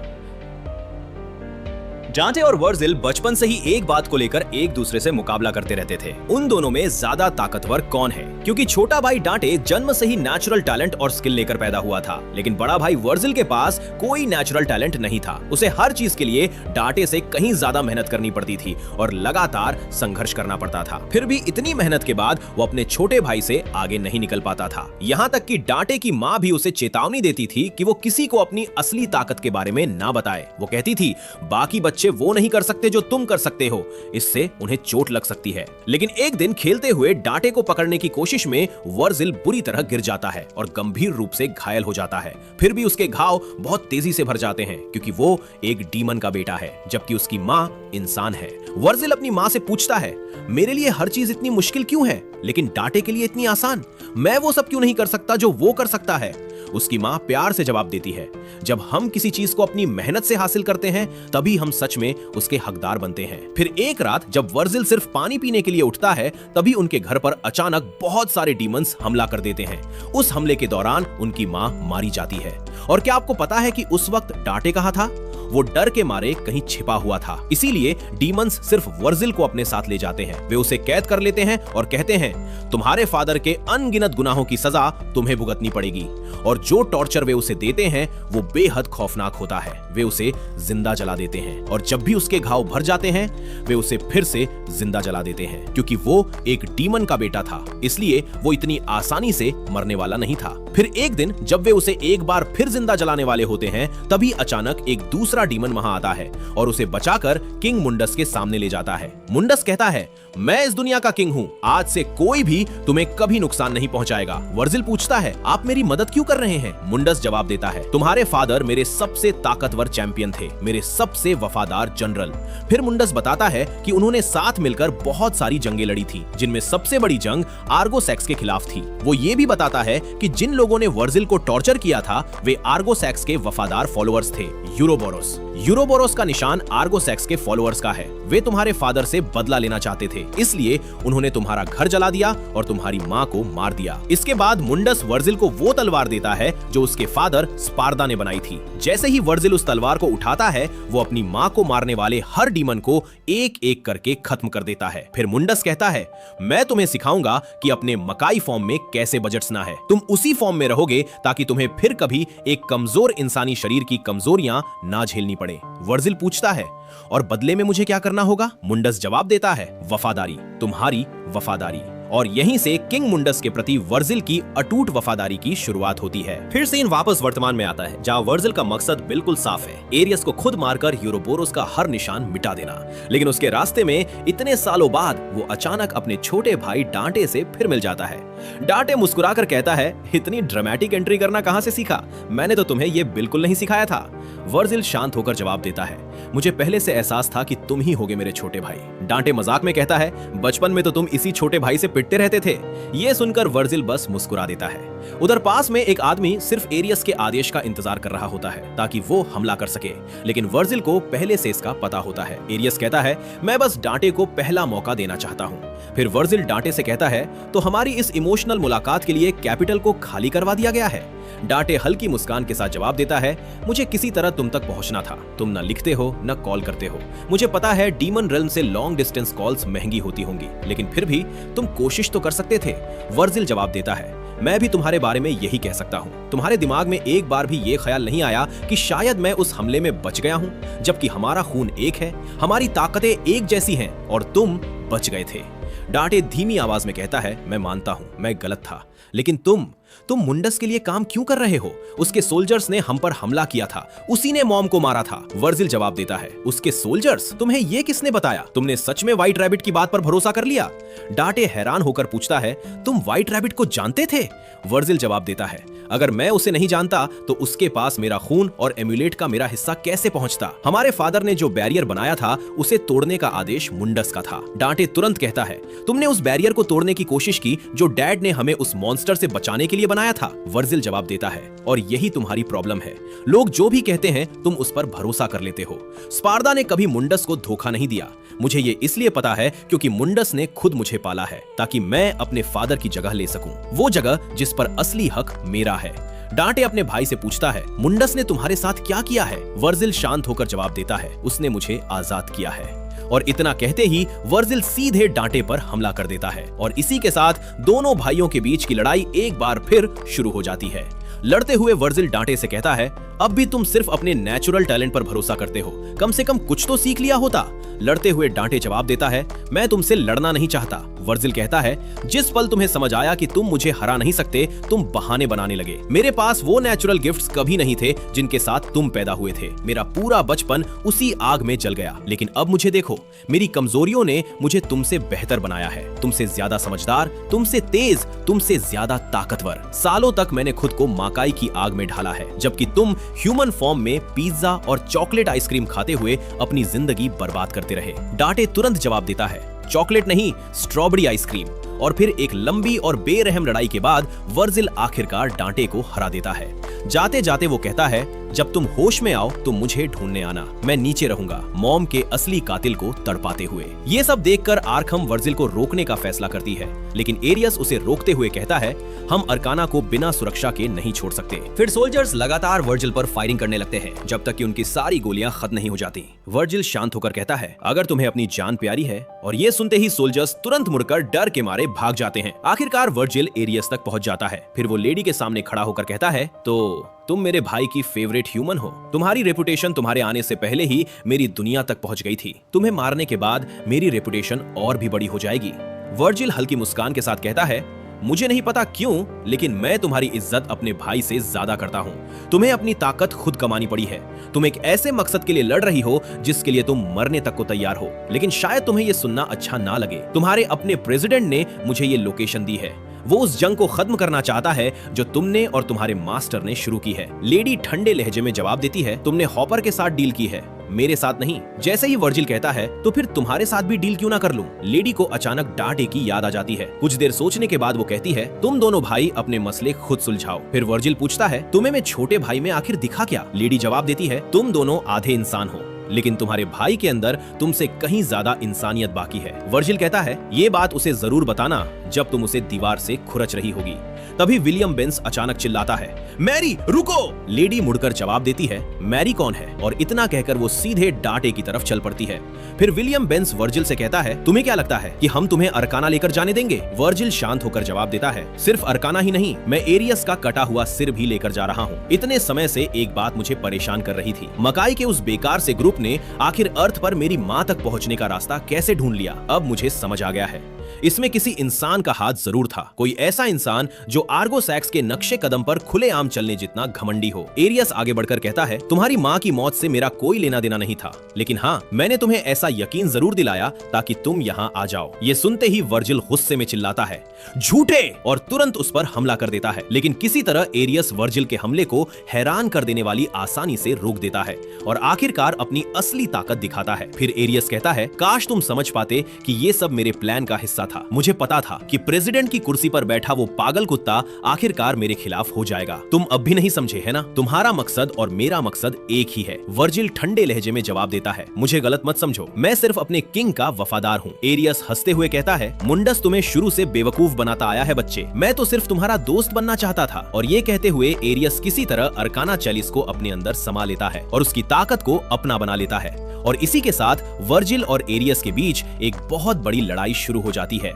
डांटे और वर्जिल बचपन से ही एक बात को लेकर एक दूसरे से मुकाबला करते रहते थे, उन दोनों में ज्यादा ताकतवर कौन है। क्योंकि छोटा भाई डांटे जन्म से ही नेचुरल टैलेंट और स्किल लेकर पैदा हुआ था, लेकिन बड़ा भाई वर्जिल के पास कोई नेचुरल टैलेंट नहीं था। उसे हर चीज के लिए डांटे से कहीं ज्यादा मेहनत करनी पड़ती थी और लगातार संघर्ष करना पड़ता था। फिर भी इतनी मेहनत के बाद वो अपने छोटे भाई से आगे नहीं निकल पाता था। यहाँ तक कि डांटे की माँ भी उसे चेतावनी देती थी कि वो किसी को अपनी असली ताकत के बारे में ना बताए। वो कहती थी, बाकी बच्चे बच्चे वो नहीं कर सकते जो तुम कर सकते हो, इससे उन्हें चोट लग सकती है। लेकिन एक दिन खेलते हुए डांटे को पकड़ने की कोशिश में वर्जिल बुरी तरह गिर जाता है और गंभीर रूप से घायल हो जाता है। फिर भी उसके घाव बहुत तेजी से भर जाते हैं क्योंकि वो एक डीमन का बेटा है, जबकि उसकी माँ इंसान है। वर्जिल अपनी माँ से पूछता है, मेरे लिए हर चीज इतनी मुश्किल क्यों है, लेकिन डांटे के लिए इतनी आसान? मैं वो सब क्यों नहीं कर सकता जो वो कर सकता है? उसकी माँ प्यार से जवाब देती है, जब हम किसी चीज को अपनी मेहनत से हासिल करते हैं तभी हम सच में उसके हकदार बनते हैं। फिर एक रात जब वर्जिल सिर्फ पानी पीने के लिए उठता है, तभी उनके घर पर अचानक बहुत सारे डीमंस हमला कर देते हैं। उस हमले के दौरान उनकी माँ मारी जाती है। और क्या आपको पता है कि उस वक्त डांटे कहाँ था? वो डर के मारे कहीं छिपा हुआ था। इसीलिए डीमंस सिर्फ वर्जिल को अपने साथ ले जाते हैं। वे उसे कैद कर लेते हैं और कहते हैं, तुम्हारे फादर के अनगिनत गुनाहों की सजा तुम्हें भुगतनी पड़ेगी। और जो टॉर्चर वे उसे देते हैं वो बेहद खौफनाक होता है। वे उसे जिंदा जला देते हैं और जब भी उसके घाव भर जाते हैं वे उसे फिर से जिंदा जला देते हैं। क्योंकि वो एक डीमन का बेटा था, इसलिए वो इतनी आसानी से मरने वाला नहीं था। फिर एक दिन जब वे उसे एक बार फिर जिंदा जलाने वाले होते हैं, तभी अचानक एक दूसरा डीमन वहां आता है और उसे बचाकर किंग मुंडस के सामने ले जाता है। मुंडस कहता है, मैं इस दुनिया का किंग हूं, आज से कोई भी तुम्हें कभी नुकसान नहीं पहुंचाएगा। वर्जिल पूछता है, आप मेरी मदद क्यों कर रहे हैं? मुंडस जवाब देता है, तुम्हारे फादर मेरे सबसे ताकतवर चैंपियन थे, मेरे सबसे वफादार जनरल। फिर मुंडस बताता है कि उन्होंने साथ मिलकर बहुत सारी जंगें लड़ी थी, जिनमें सबसे बड़ी जंग आर्गोसैक्स के खिलाफ थी। वो ये भी बताता है कि जिन लोगों ने वर्जिल को टॉर्चर किया था वे आर्गोसैक्स के वफादार फॉलोअर्स थे, यूरोबोरोस। यूरोबोरोस का निशान आर्गोसैक्स के फॉलोअर्स का है। वे तुम्हारे फादर से बदला लेना चाहते थे, इसलिए उन्होंने तुम्हारा घर जला दिया और तुम्हारी माँ को मार दिया। इसके बाद मुंडस वर्जिल को वो तलवार देता है जो उसके फादर स्पार्दा ने बनाई थी। जैसे ही वर्जिल उस तलवार को उठाता है, वो अपनी माँ को मारने वाले हर डीमन को एक एक करके खत्म कर देता है। फिर मुंडस कहता है, मैं तुम्हें सिखाऊंगा कि अपने मकाई फॉर्म में कैसे बजट्सना है। तुम उसी फॉर्म में रहोगे ताकि तुम्हें फिर कभी एक कमजोर इंसानी शरीर की कमजोरियां ना झेलनी पड़े। वर्जिल पूछता है, और बदले में मुझे क्या करना होगा? मुंडस जवाब देता है, वफादारी, तुम्हारी वफादारी। और यहीं से किंग मुंडस के प्रति वर्जिल की अटूट वफादारी की शुरुआत होती है। फिर सीन वापस वर्तमान में आता है, जहां वर्जिल का मकसद बिल्कुल साफ है, एरियस को खुद मारकर यूरोबोरोस का हर निशान मिटा देना। लेकिन उसके रास्ते में इतने सालों बाद वो अचानक अपने छोटे भाई डांटे से फिर मिल जाता है। डांटे मुस्कुराकर कहता है, इतनी ड्रामेटिक एंट्री करना कहां से सीखा? मैंने तो तुम्हें ये बिल्कुल नहीं सिखाया था। वर्जिल शांत होकर जवाब देता है, मुझे पहले से एहसास था कि तुम ही होगे मेरे छोटे भाई। डांटे मजाक में कहता है, बचपन में तो तुम इसी छोटे भाई से पिटते रहते थे। ये सुनकर वर्जिल बस मुस्कुरा देता है। उधर पास में एक आदमी सिर्फ एरियस के आदेश का इंतजार कर रहा होता है ताकि वो हमला कर सके, लेकिन वर्जिल को पहले से इसका पता होता है। एरियस कहता है, मैं बस डांटे को पहला मौका देना चाहता हूँ। फिर वर्जिल डांटे से कहता है, तो हमारी इस इमोशनल मुलाकात के लिए कैपिटल को खाली करवा दिया गया है? डांटे हल्की मुस्कान के साथ जवाब देता है, मुझे किसी तरह तुम तक पहुंचना था। तुम न लिखते हो न कॉल करते हो। मुझे पता है डीमन रेल्म से लॉन्ग डिस्टेंस कॉल्स महंगी होती होंगी, लेकिन फिर भी तुम कोशिश तो कर सकते थे। वर्जिल जवाब देता है, मैं भी तुम्हारे बारे में यही कह सकता हूँ। तुम्हारे दिमाग में एक बार भी ये ख्याल नहीं आया कि शायद मैं उस हमले में बच गया हूँ, जबकि हमारा खून एक है, हमारी ताकतें एक जैसी हैं और तुम बच गए थे। डांटे धीमी आवाज में कहता है, मैं मानता हूँ मैं गलत था, लेकिन तुम मुंडस के लिए काम क्यों कर रहे हो? उसके सोल्जर्स ने हम पर हमला किया था, उसी ने मॉम को मारा था। वर्जिल जवाब देता है, उसके सोल्जर्स? तुम्हें ये किसने बताया? तुमने सच में व्हाइट रैबिट की बात पर भरोसा कर लिया? डांटे हैरान होकर पूछता है, तुम व्हाइट रैबिट को जानते थे? वर्जिल जवाब देता है, अगर मैं उसे नहीं जानता तो उसके पास मेरा खून और एम्यूलेट का मेरा हिस्सा कैसे पहुंचता? हमारे फादर ने जो बैरियर बनाया था उसे तोड़ने का आदेश मुंडस का था। डांटे तुरंत कहता है, तुमने उस बैरियर को तोड़ने की कोशिश की जो डैड ने हमें उस मॉन्स्टर से बचाने के लिए बनाया था। वर्जिल जवाब देता है, और यही तुम्हारी प्रॉब्लम है, लोग जो भी कहते हैं तुम उस पर भरोसा कर लेते हो। स्पार्दा ने कभी मुंडस को धोखा नहीं दिया। मुझे ये इसलिए पता है क्योंकि मुंडस ने खुद मुझे पाला है ताकि मैं अपने फादर की जगह ले सकूं, वो जगह जिस पर असली हक मेरा है। डांटे अपने भाई से पूछता है, मुंडस ने तुम्हारे साथ क्या किया है? वर्जिल शांत होकर जवाब देता है, उसने मुझे आजाद किया है। और इतना कहते ही वर्जिल सीधे डांटे पर हमला कर देता है और इसी के साथ दोनों भाइयों के बीच की लड़ाई एक बार फिर शुरू हो जाती है। लड़ते हुए वर्जिल डांटे से कहता है, अब भी तुम सिर्फ अपने नेचुरल टैलेंट पर भरोसा करते हो, कम से कम कुछ तो सीख लिया होता। लड़ते हुए डांटे जवाब देता है, मैं तुमसे लड़ना नहीं चाहता। वर्जिल कहता है, जिस पल तुम्हें समझ आया कि तुम मुझे हरा नहीं सकते, तुम बहाने बनाने लगे। मेरे पास वो नेचुरल गिफ्ट्स कभी नहीं थे जिनके साथ तुम पैदा हुए थे। मेरा पूरा बचपन उसी आग में जल गया। लेकिन अब मुझे देखो, मेरी कमजोरियों ने मुझे तुमसे बेहतर बनाया है, तुमसे ज्यादा समझदार, तुमसे तेज, तुमसे ज्यादा ताकतवर। सालों तक मैंने खुद को माकाई की आग में ढाला है, जबकि तुम ह्यूमन फॉर्म में पिज्जा और चॉकलेट आइसक्रीम खाते हुए अपनी जिंदगी बर्बाद करते रहे। डांटे तुरंत जवाब देता है, चॉकलेट नहीं, स्ट्रॉबेरी आइसक्रीम। और फिर एक लंबी और बेरहम लड़ाई के बाद वर्जिल आखिरकार डांटे को हरा देता है। जाते जाते वो कहता है, जब तुम होश में आओ तो मुझे ढूंढने आना, मैं नीचे रहूंगा, मॉम के असली कातिल को तड़पाते हुए। ये सब देखकर आर्कहम वर्जिल को रोकने का फैसला करती है, लेकिन एरियस उसे रोकते हुए कहता है, हम अर्काना को बिना सुरक्षा के नहीं छोड़ सकते। फिर सोल्जर्स लगातार वर्जिल पर फायरिंग करने लगते हैं जब तक कि उनकी सारी गोलियां खत्म नहीं हो जाती। वर्जिल शांत होकर कहता है, अगर तुम्हें अपनी जान प्यारी है, और ये सुनते ही सोल्जर्स तुरंत मुड़कर डर के मारे भाग जाते हैं। आखिरकार वर्जिल एरियस तक पहुंच जाता है। फिर वो लेडी के सामने खड़ा होकर कहता है, तो तुम मेरे भाई की फेवरेट ह्यूमन हो। तुम्हारी रेपुटेशन तुम्हारे आने से पहले ही मेरी दुनिया तक पहुंच गई थी। तुम्हें मारने के बाद मेरी रेपुटेशन और भी बड़ी हो जाएगी। वर्जिल हल्की मुस्कान के साथ कहता है, मुझे नहीं पता क्यों, लेकिन मैं तुम्हारी इज्जत अपने भाई से ज्यादा करता हूँ। तुम्हें अपनी ताकत खुद कमानी पड़ी है। तुम एक ऐसे मकसद के लिए लड़ रही हो जिसके लिए तुम मरने तक को तैयार हो। लेकिन शायद तुम्हें ये सुनना अच्छा ना लगे, तुम्हारे अपने प्रेसिडेंट ने मुझे ये लोकेशन दी है। वो उस जंग को खत्म करना चाहता है जो तुमने और तुम्हारे मास्टर ने शुरू की है। लेडी ठंडे लहजे में जवाब देती है, तुमने हॉपर के साथ डील की है, मेरे साथ नहीं। जैसे ही वर्जिल कहता है, तो फिर तुम्हारे साथ भी डील क्यों ना कर लूं? लेडी को अचानक डांटे की याद आ जाती है। कुछ देर सोचने के बाद वो कहती है, तुम दोनों भाई अपने मसले खुद सुलझाओ। फिर वर्जिल पूछता है, तुम्हें मैं छोटे भाई में आखिर दिखा क्या? लेडी जवाब देती है, तुम दोनों आधे इंसान हो, लेकिन तुम्हारे भाई के अंदर तुमसे कहीं ज्यादा इंसानियत बाकी है। वर्जिल कहता है, ये बात उसे जरूर बताना जब तुम उसे दीवार से खुरच रही होगी। तभी विलियम बेंस अचानक चिल्लाता है, मैरी रुको! लेडी मुड़कर जवाब देती है, मैरी कौन है? और इतना कहकर वो सीधे डांटे की तरफ चल पड़ती है। फिर विलियम बेंस वर्जिल से कहता है, तुम्हें क्या लगता है कि हम तुम्हें अर्काना लेकर जाने देंगे? वर्जिल शांत होकर जवाब देता है, सिर्फ अर्काना ही नहीं, मैं एरियस का कटा हुआ सिर भी लेकर जा रहा हूँ। इतने समय से एक बात मुझे परेशान कर रही थी, मकाई के उस बेकार से ग्रुप ने आखिर अर्थ पर मेरी माँ तक पहुँचने का रास्ता कैसे ढूंढ लिया? अब मुझे समझ आ गया है, इसमें किसी इंसान का हाथ जरूर था। कोई ऐसा इंसान जो आर्गोसैक्स के नक्शे कदम पर खुलेआम चलने जितना घमंडी हो। एरियस आगे बढ़कर कहता है, तुम्हारी माँ की मौत से मेरा कोई लेना देना नहीं था, लेकिन हाँ, मैंने तुम्हें ऐसा यकीन जरूर दिलाया ताकि तुम यहाँ आ जाओ। ये सुनते ही वर्जिल गुस्से में चिल्लाता है, झूठे! और तुरंत उस पर हमला कर देता है। लेकिन किसी तरह एरियस वर्जिल के हमले को हैरान कर देने वाली आसानी से रोक देता है और आखिरकार अपनी असली ताकत दिखाता है। फिर एरियस कहता है, काश तुम समझ पाते कि ये सब मेरे प्लान का हिस्सा था। मुझे पता था कि प्रेसिडेंट की कुर्सी पर बैठा वो पागल कुत्ता आखिरकार मेरे खिलाफ हो जाएगा। तुम अब भी नहीं समझे है ना? तुम्हारा मकसद और मेरा मकसद एक ही है। वर्जिल ठंडे लहजे में जवाब देता है, मुझे गलत मत समझो, मैं सिर्फ अपने किंग का वफादार हूँ। एरियस हंसते हुए कहता है, मुंडस तुम्हें शुरू से बेवकूफ बनाता आया है बच्चे, मैं तो सिर्फ तुम्हारा दोस्त बनना चाहता था। और ये कहते हुए एरियस किसी तरह अर्काना चैलिस को अपने अंदर समा लेता है और उसकी ताकत को अपना बना लेता है। और इसी के साथ वर्जिल और एरियस के बीच एक बहुत बड़ी लड़ाई शुरू हो जाती है।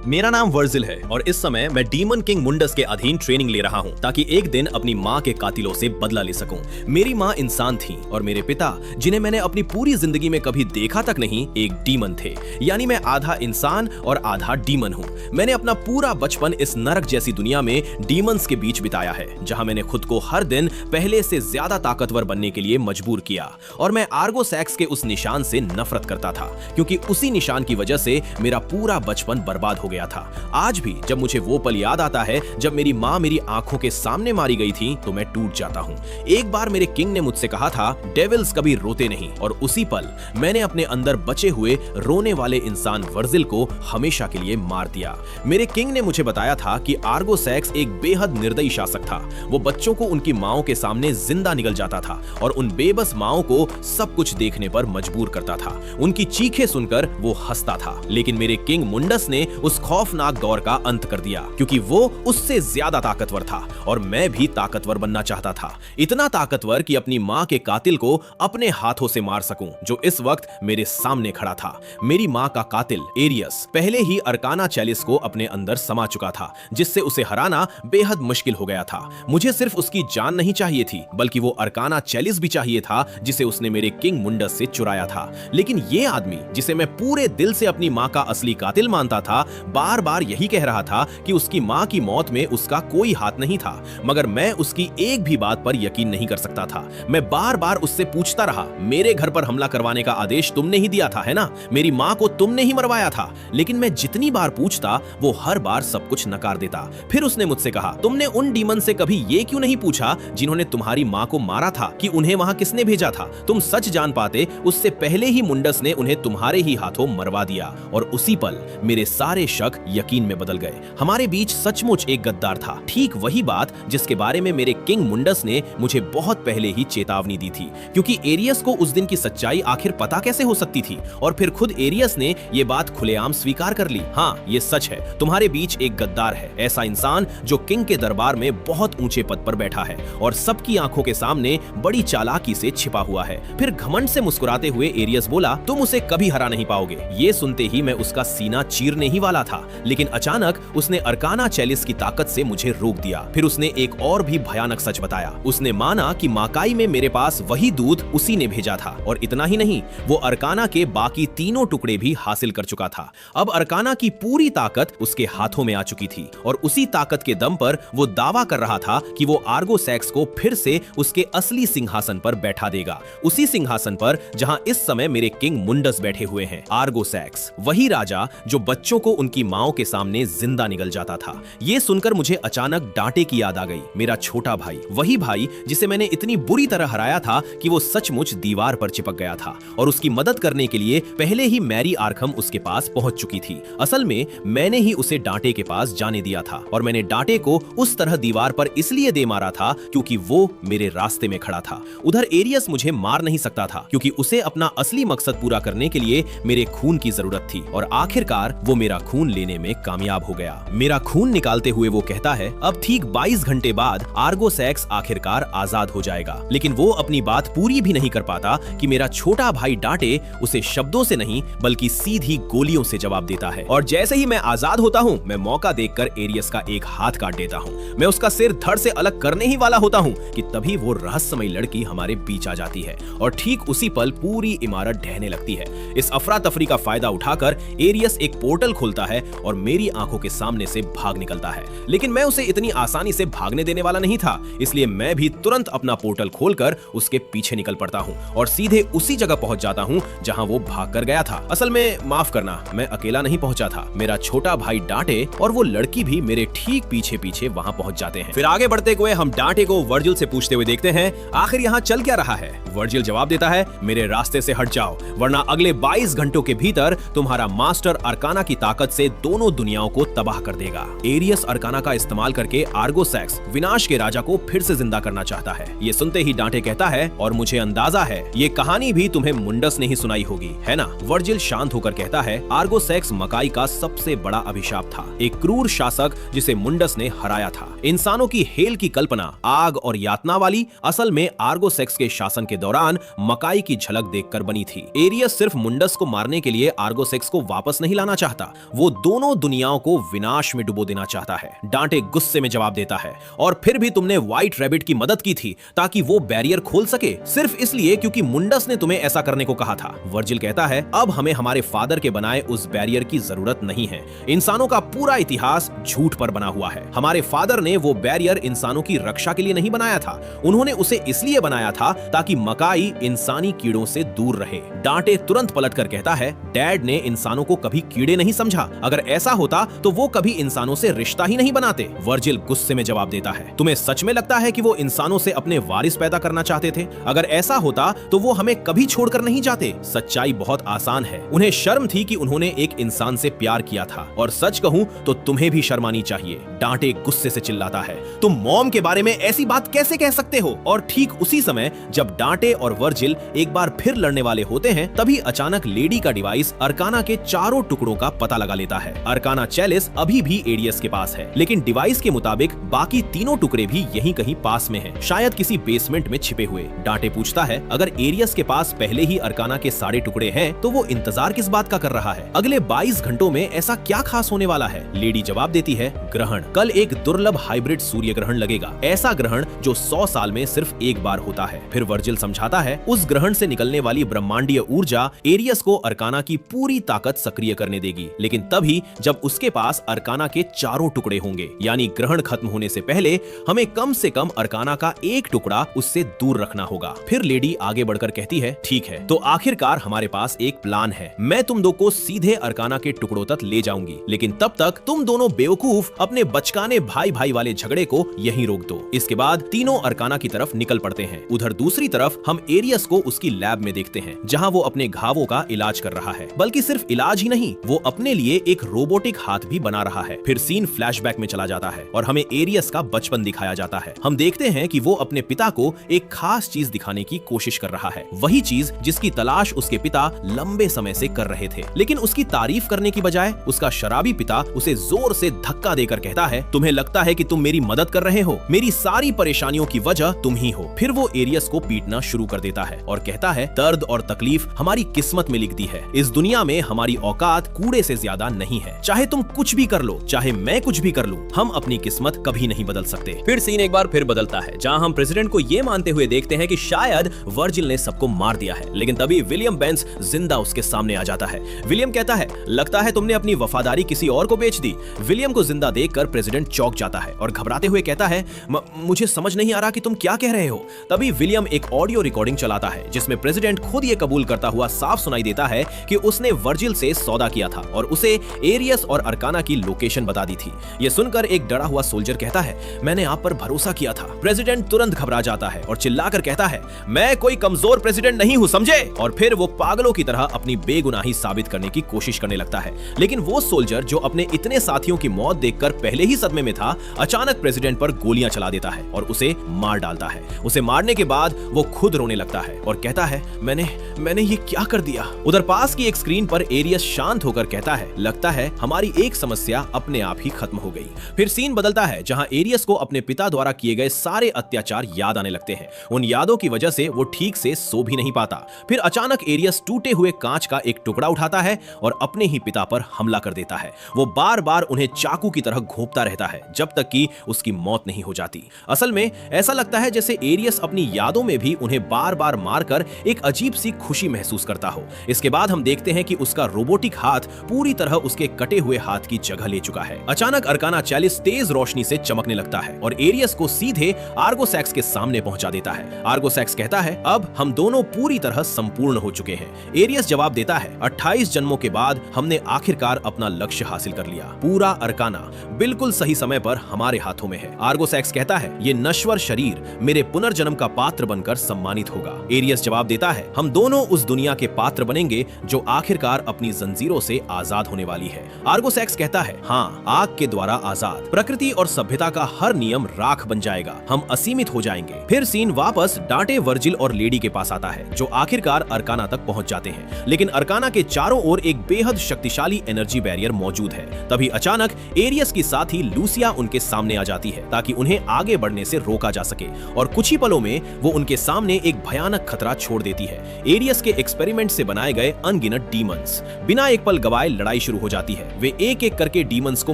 मेरा नाम वर्जिल है और इस समय मैं डीमन किंग मुंडस के अधीन ट्रेनिंग ले रहा हूं ताकि एक दिन अपनी माँ के कातिलों से बदला ले सकूं। मेरी माँ इंसान थी और मेरे पिता, जिन्हें मैंने अपनी पूरी जिंदगी में कभी देखा तक नहीं, एक डीमन थे। यानी मैं आधा इंसान और आधा डीमन हूँ। मैंने अपना पूरा बचपन इस नरक जैसी दुनिया में डीमंस के बीच बिताया है, जहाँ मैंने खुद को हर दिन पहले से ज्यादा ताकतवर बनने के लिए मजबूर किया। और मैं आर्गोसैक्स के उस निशान से नफरत करता था, क्योंकि उसी निशान की वजह से मेरा पूरा बचपन बर्बाद हो गया था। आज भी जब मुझे वो पल याद आता है जब मेरी माँ मेरी आंखों के सामने मारी गई थी, तो मैं टूट जाता हूँ। एक बार मेरे किंग ने मुझसे कहा था, डेविल्स कभी रोते नहीं, और उसी पल मैंने अपने अंदर बचे हुए रोने वाले इंसान वर्जिल को हमेशा के लिए मार दिया। मेरे किंग ने मुझे बताया था कि आर्गोसैक्स एक बेहद निर्दयी शासक था। वो बच्चों को उनकी माओं के सामने जिंदा निगल जाता था और उन बेबस माओं को सब कुछ देखने पर मजबूर करता था। उनकी चीखें सुनकर वो हंसता था। लेकिन मेरे किंग मुंडस ने उस खौफनाक दौर का अंत कर दिया, क्योंकि वो उससे ज्यादा ताकतवर था और मैं भी ताकतवर बनना चाहता था। इतना ताकतवर कि अपनी माँ के कातिल को अपने हाथों से मार सकूं, जो इस वक्त मेरे सामने खड़ा था। मेरी माँ का कातिल एरियस पहले ही अरकाना चैलिस को अपने अंदर समा चुका था, जिससे उसे हराना बेहद मुश्किल हो गया था। मुझे सिर्फ उसकी जान नहीं चाहिए थी, बल्कि वो अरकाना चैलिस भी चाहिए था, जिसे उसने मेरे किंग मुंडस से चुराया था। लेकिन ये आदमी, जिसे मैं पूरे दिल से अपनी माँ का असली कातिल मानता था, बार बार यही कह रहा था कि उसकी माँ की मौत में उसका कोई हाथ नहीं था। मगर मैं उसकी एक भी बात पर यकीन नहीं कर सकता था। मैं बार बार उससे पूछता रहा, मेरे घर पर हमला करवाने का आदेश तुमने ही दिया था, है ना? मेरी माँ को तुमने ही मरवाया था। लेकिन मैं जितनी बार पूछता, वो हर बार सब कुछ नकार देता। फिर उसने मुझसे कहा, तुमने उन डीमन से कभी ये क्यों नहीं पूछा जिन्होंने तुम्हारी माँ को मारा था कि उन्हें वहां किसने भेजा था? तुम सच जान पाते, उससे पहले ही मुंडस ने उन्हें तुम्हारे ही हाथों मरवा दिया। और उसी पल मेरे सारे शक यकीन में बदल गए। हमारे बीच सचमुच एक गद्दार था, ठीक वही बात जिसके बारे में मेरे किंग मुंडस ने मुझे बहुत पहले ही चेतावनी दी थी। क्योंकि एरियस को उस दिन की सच्चाई आखिर पता कैसे हो सकती थी? और फिर खुद एरियस ने ये बात खुलेआम स्वीकार कर ली। हाँ, ये सच है, तुम्हारे बीच एक गद्दार है, ऐसा इंसान जो किंग के दरबार में बहुत ऊंचे पद पर बैठा है और सबकी आंखों के सामने बड़ी चालाकी से छिपा हुआ है। फिर घमंड से मुस्कुराते हुए एरियस बोला, तुम उसे कभी हरा नहीं पाओगे। ये सुनते ही मैं उसका सीना चीरने ही वाला था, लेकिन अचानक उसने अरकाना चैलिस की ताकत से मुझे रोक दिया। फिर उसने एक और भी भयानक सच बताया। उसने माना कि माकाई में मेरे पास वही दूध उसी ने भेजा था, और इतना ही नहीं, वो अरकाना के बाकी तीनों टुकड़े भी हासिल कर चुका था। अब अरकाना की पूरी ताकत उसके हाथों में आ चुकी थी और उसी ताकत के दम पर वो दावा कर रहा था कि वो आर्गोसैक्स को फिर से उसके असली सिंहासन पर बैठा देगा, उसी सिंहासन पर जहां इस समय मेरे किंग मुंडस बैठे हुए हैं। आर्गोसैक्स, वही राजा जो बच्चों को उनकी माओं के सामने जिंदा निगल जाता था। ये सुनकर मुझे अचानक डांटे की याद आ गई। मेरा छोटा भाई, वही भाई जिसे मैंने इतनी बुरी तरह हराया था कि वो सचमुच दीवार पर चिपक गया था, और उसकी मदद करने के लिए पहले ही मैरी आर्खम उसके पास पहुंच चुकी थी। असल में मैंने ही उसे डांटे के पास जाने दिया था, और मैंने डांटे को उस तरह दीवार पर इसलिए दे मारा था क्योंकि वो मेरे रास्ते में खड़ा था। उधर एरियस मुझे मार नहीं सकता था, क्योंकि उसे अपना असली मकसद पूरा करने के लिए मेरे खून की जरूरत थी, और आखिरकार वो मेरा खून लेने में कामयाब हो गया। मेरा खून निकालते हुए वो कहता है, अब ठीक 22 घंटे बाद आर्गोसैक्स आखिरकार आजाद हो जाएगा। लेकिन वो अपनी बात पूरी भी नहीं कर पाता कि मेरा छोटा भाई डांटे उसे शब्दों से नहीं बल्कि सीधी गोलियों से जवाब देता है। और जैसे ही मैं आजाद होता हूँ, मैं मौका देखकर एरियस का एक हाथ काट देता हूँ। मैं उसका सिर धड़ से अलग करने ही वाला होता हूँ कि तभी वो रहस्यमयी लड़की हमारे बीच आ जाती है, और ठीक उसी पल पूरी इमारत ढहने लगती है। इस अफरा तफरी का फायदा उठाकर एरियस एक पोर्टल खोलता है और मेरी आंखों के सामने से भाग निकलता है। लेकिन मैं उसे इतनी आसानी से भागने देने वाला नहीं था, इसलिए मैं भी तुरंत अपना पोर्टल खोलकर उसके पीछे निकल पड़ता हूँ और सीधे उसी जगह पहुंच जाता हूँ जहां वो भाग कर गया था। असल में माफ करना, मैं अकेला नहीं पहुंचा था, मेरा छोटा भाई डांटे और वो लड़की भी मेरे ठीक पीछे पीछे वहां पहुंच जाते हैं। फिर आगे बढ़ते हुए हम डांटे को वर्जिल से पूछते हुए देखते हैं, आखिर यहाँ चल क्या रहा है? वर्जिल जवाब देता है, मेरे रास्ते से हट जाओ, वरना अगले 22 घंटों के भीतर तुम्हारा मास्टर अरकाना की ताकत से दोनों दुनियाओं को तबाह कर देगा। एरियस अरकाना का इस्तेमाल करके आर्गोसैक्स विनाश के राजा को फिर से जिंदा करना चाहता है। ये सुनते ही डांटे कहता है, और मुझे अंदाजा है ये कहानी भी तुम्हें मुंडस ने ही सुनाई होगी, है ना? वर्जिल शांत होकर कहता है, आर्गोसैक्स मकाई का सबसे बड़ा अभिशाप था, एक क्रूर शासक जिसे मुंडस ने हराया था। इंसानों की हेल की कल्पना आग और यातना वाली, असल में आर्गोसैक्स के शासन के दौरान मकाई की झलक देखकर बनी थी। एरियस सिर्फ मुंडस को मारने के लिए आर्गोसैक्स को वापस नहीं लाना चाहता, वो दोनों दुनियाओं को विनाश में डुबो देना चाहता है। डांटे गुस्से में जवाब देता है, और फिर भी तुमने व्हाइट रैबिट की मदद की थी ताकि वो बैरियर खोल सके, सिर्फ इसलिए क्योंकि मुंडस ने तुम्हें ऐसा करने को कहा था। वर्जिल कहता है, अब हमें हमारे फादर के बनाए उस बैरियर की जरूरत नहीं है। इंसानों का पूरा इतिहास झूठ पर बना हुआ है। हमारे फादर ने वो बैरियर इंसानों की रक्षा के लिए नहीं बनाया था, उन्होंने उसे इसलिए बनाया था ताकि मकाई इंसानी कीड़ों से दूर रहे। डांटे तुरंत पलटकर कहता है, डैड ने इंसानों को कभी कीड़े नहीं समझा, अगर ऐसा होता तो वो कभी इंसानों से रिश्ता ही नहीं बनाते। वर्जिल गुस्से में जवाब देता है, तुम्हें सच में लगता है कि वो इंसानों से अपने वारिस पैदा करना चाहते थे? अगर ऐसा होता तो वो हमें कभी छोड़कर नहीं जाते। सच्चाई बहुत आसान है, उन्हें शर्म थी कि उन्होंने एक इंसान से प्यार किया था, और सच कहूं तो तुम्हें भी शर्म आनी चाहिए। डांटे गुस्से से चिल्लाता है, तुम मॉम के बारे में ऐसी बात कैसे कह सकते हो? और ठीक उसी समय जब डांटे और वर्जिल एक बार फिर लड़ने वाले होते हैं, तभी अचानक लेडी का डिवाइस अरकाना के चारों टुकड़ों का पता लगा लेता देता है। अर्काना चैलिस अभी भी एरियस के पास है, लेकिन डिवाइस के मुताबिक बाकी तीनों टुकड़े भी यहीं कहीं पास में हैं, शायद किसी बेसमेंट में छिपे हुए। डांटे पूछता है, अगर एरियस के पास पहले ही अर्काना के सारे टुकड़े हैं तो वो इंतजार किस बात का कर रहा है? अगले 22 घंटों में ऐसा क्या खास होने वाला है? लेडी जवाब देती है, ग्रहण। कल एक दुर्लभ हाइब्रिड सूर्य ग्रहण लगेगा, ऐसा ग्रहण जो 100 साल में सिर्फ एक बार होता है। फिर वर्जिल समझाता है, उस ग्रहण से निकलने वाली ब्रह्मांडीय ऊर्जा एरियस को अर्काना की पूरी ताकत सक्रिय करने देगी, लेकिन तभी जब उसके पास अर्काना के चारों टुकड़े होंगे। यानी ग्रहण खत्म होने से पहले हमें कम से कम अर्काना का एक टुकड़ा उससे दूर रखना होगा। फिर लेडी आगे बढ़कर कहती है, ठीक है, तो आखिरकार हमारे पास एक प्लान है। मैं तुम दो को सीधे अर्काना के टुकड़ों तक ले जाऊंगी, लेकिन तब तक तुम दोनों बेवकूफ अपने बचकाने भाई भाई वाले झगड़े को यहीं रोक दो। इसके बाद तीनों अर्काना की तरफ निकल पड़ते हैं। उधर दूसरी तरफ हम एरियस को उसकी लैब में देखते हैं, जहां वो अपने घावों का इलाज कर रहा है। बल्कि सिर्फ इलाज ही नहीं, वो अपने लिए एक रोबोटिक हाथ भी बना रहा है। फिर सीन फ्लैशबैक में चला जाता है और हमें एरियस का बचपन दिखाया जाता है। हम देखते हैं कि वो अपने पिता को एक खास चीज दिखाने की कोशिश कर रहा है, वही चीज जिसकी तलाश उसके पिता लंबे समय से कर रहे थे। लेकिन उसकी तारीफ करने की बजाय उसका शराबी पिता उसे जोर से धक्का देकर कहता है, तुम्हें लगता है कि तुम मेरी मदद कर रहे हो? मेरी सारी परेशानियों की वजह तुम ही हो। फिर वो एरियस को पीटना शुरू कर देता है और कहता है, दर्द और तकलीफ हमारी किस्मत में लिख दी है। इस दुनिया में हमारी औकात कूड़े से ज्यादा नहीं है। चाहे तुम कुछ भी कर लो, चाहे मैं कुछ भी कर लूं, हम अपनी किस्मत कभी नहीं बदल सकते। फिर सीन एक बार फिर बदलता है, जहां हम प्रेसिडेंट को ये मानते हुए देखते हैं कि शायद वर्जिल ने सबको मार दिया है। लेकिन तभी विलियम बेंस जिंदा उसके सामने आ जाता है। विलियम कहता है, लगता है तुमने अपनी वफादारी किसी और को बेच दी। विलियम को जिंदा देखकर प्रेसिडेंट चौंक जाता है और घबराते हुए कहता है, मुझे समझ नहीं आ रहा कि तुम क्या कह रहे हो। तभी विलियम एक ऑडियो रिकॉर्डिंग चलाता है, जिसमें प्रेसिडेंट खुद ये कबूल करता हुआ साफ सुनाई देता है कि उसने वर्जिल से सौदा किया था और उसे एरियस और अर्काना की लोकेशन बता दी थी। ये सुनकर एक डरा हुआ सोल्जर कहता है, मैंने आप पर भरोसा किया था। प्रेसिडेंट तुरंत घबरा जाता है और चिल्लाकर कहता है, मैं कोई कमजोर प्रेसिडेंट नहीं हूं, समझे? और फिर वो पागलों की तरह अपनी बेगुनाही साबित करने की कोशिश करने लगता है। लेकिन वो सोल्जर जो अपने इतने साथियों की मौत देखकर पहले ही सदमे में था, अचानक प्रेसिडेंट पर गोलियां चला देता है और उसे मार डालता है। उसे मारने के बाद वो खुद रोने लगता है और कहता है, मैंने ये क्या कर दिया। उधर पास की एक स्क्रीन पर एरियस शांत होकर कहता है, लगता है हमारी एक समस्या अपने आप ही खत्म हो गई। फिर सीन बदलता है, जहां एरियस को अपने पिता द्वारा किए गए सारे अत्याचार याद आने लगते हैं। उन यादों की वजह से वो ठीक से सो भी नहीं पाता। फिर अचानक एरियस टूटे हुए कांच का एक टुकड़ा उठाता है और अपने ही पिता पर हमला कर देता है। वो बार बार उन्हें चाकू की तरह घोंपता रहता है जब तक कि उसकी मौत नहीं हो जाती। असल में ऐसा लगता है जैसे एरियस अपनी यादों में भी उन्हें बार बार मारकर एक अजीब सी खुशी महसूस करता हो। इसके बाद हम देखते हैं कि उसका रोबोटिक हाथ पूरी तरह उसके कटे हुए हाथ की जगह ले चुका है। अचानक अर्काना चैलिस तेज रोशनी से चमकने लगता है और एरियस को सीधे आर्गोसैक्स के सामने पहुंचा देता है। आर्गोसैक्स कहता है, अब हम दोनों पूरी तरह संपूर्ण हो चुके हैं। एरियस जवाब देता है, 28 जन्मों के बाद हमने आखिरकार अपना लक्ष्य हासिल कर लिया। पूरा अर्काना बिल्कुल सही समय पर हमारे हाथों में है। आर्गोसैक्स कहता है, ये नश्वर शरीर मेरे पुनर्जन्म का पात्र बनकर सम्मानित होगा। एरियस जवाब देता है, हम दोनों उस दुनिया के पात्र बनेंगे जो आखिरकार अपनी जंजीरों से आजाद होने वाली है। आर्गोसैक्स कहता है, हाँ, आग के द्वारा आजाद। प्रकृति और सभ्यता का हर नियम राख बन जाएगा, हम असीमित हो जाएंगे। फिर सीन वापस डांटे, वर्जिल और लेडी के पास आता है, जो आखिरकार अर्काना तक पहुंच जाते हैं। लेकिन अर्काना के चारों ओर एक बेहद शक्तिशाली एनर्जी बैरियर मौजूद है। तभी अचानक एरियस की साथी लूसिया उनके सामने आ जाती है ताकि उन्हें आगे बढ़ने से रोका जा सके, और कुछ ही पलों में वो उनके सामने एक भयानक खतरा छोड़ देती है। एरियस के एक्सपेरिमेंट से बनाए गए अनगिनत डीमंस। बिना एक पल गवाए लड़ाई शुरू हो जाती है। वे एक एक करके डीमंस को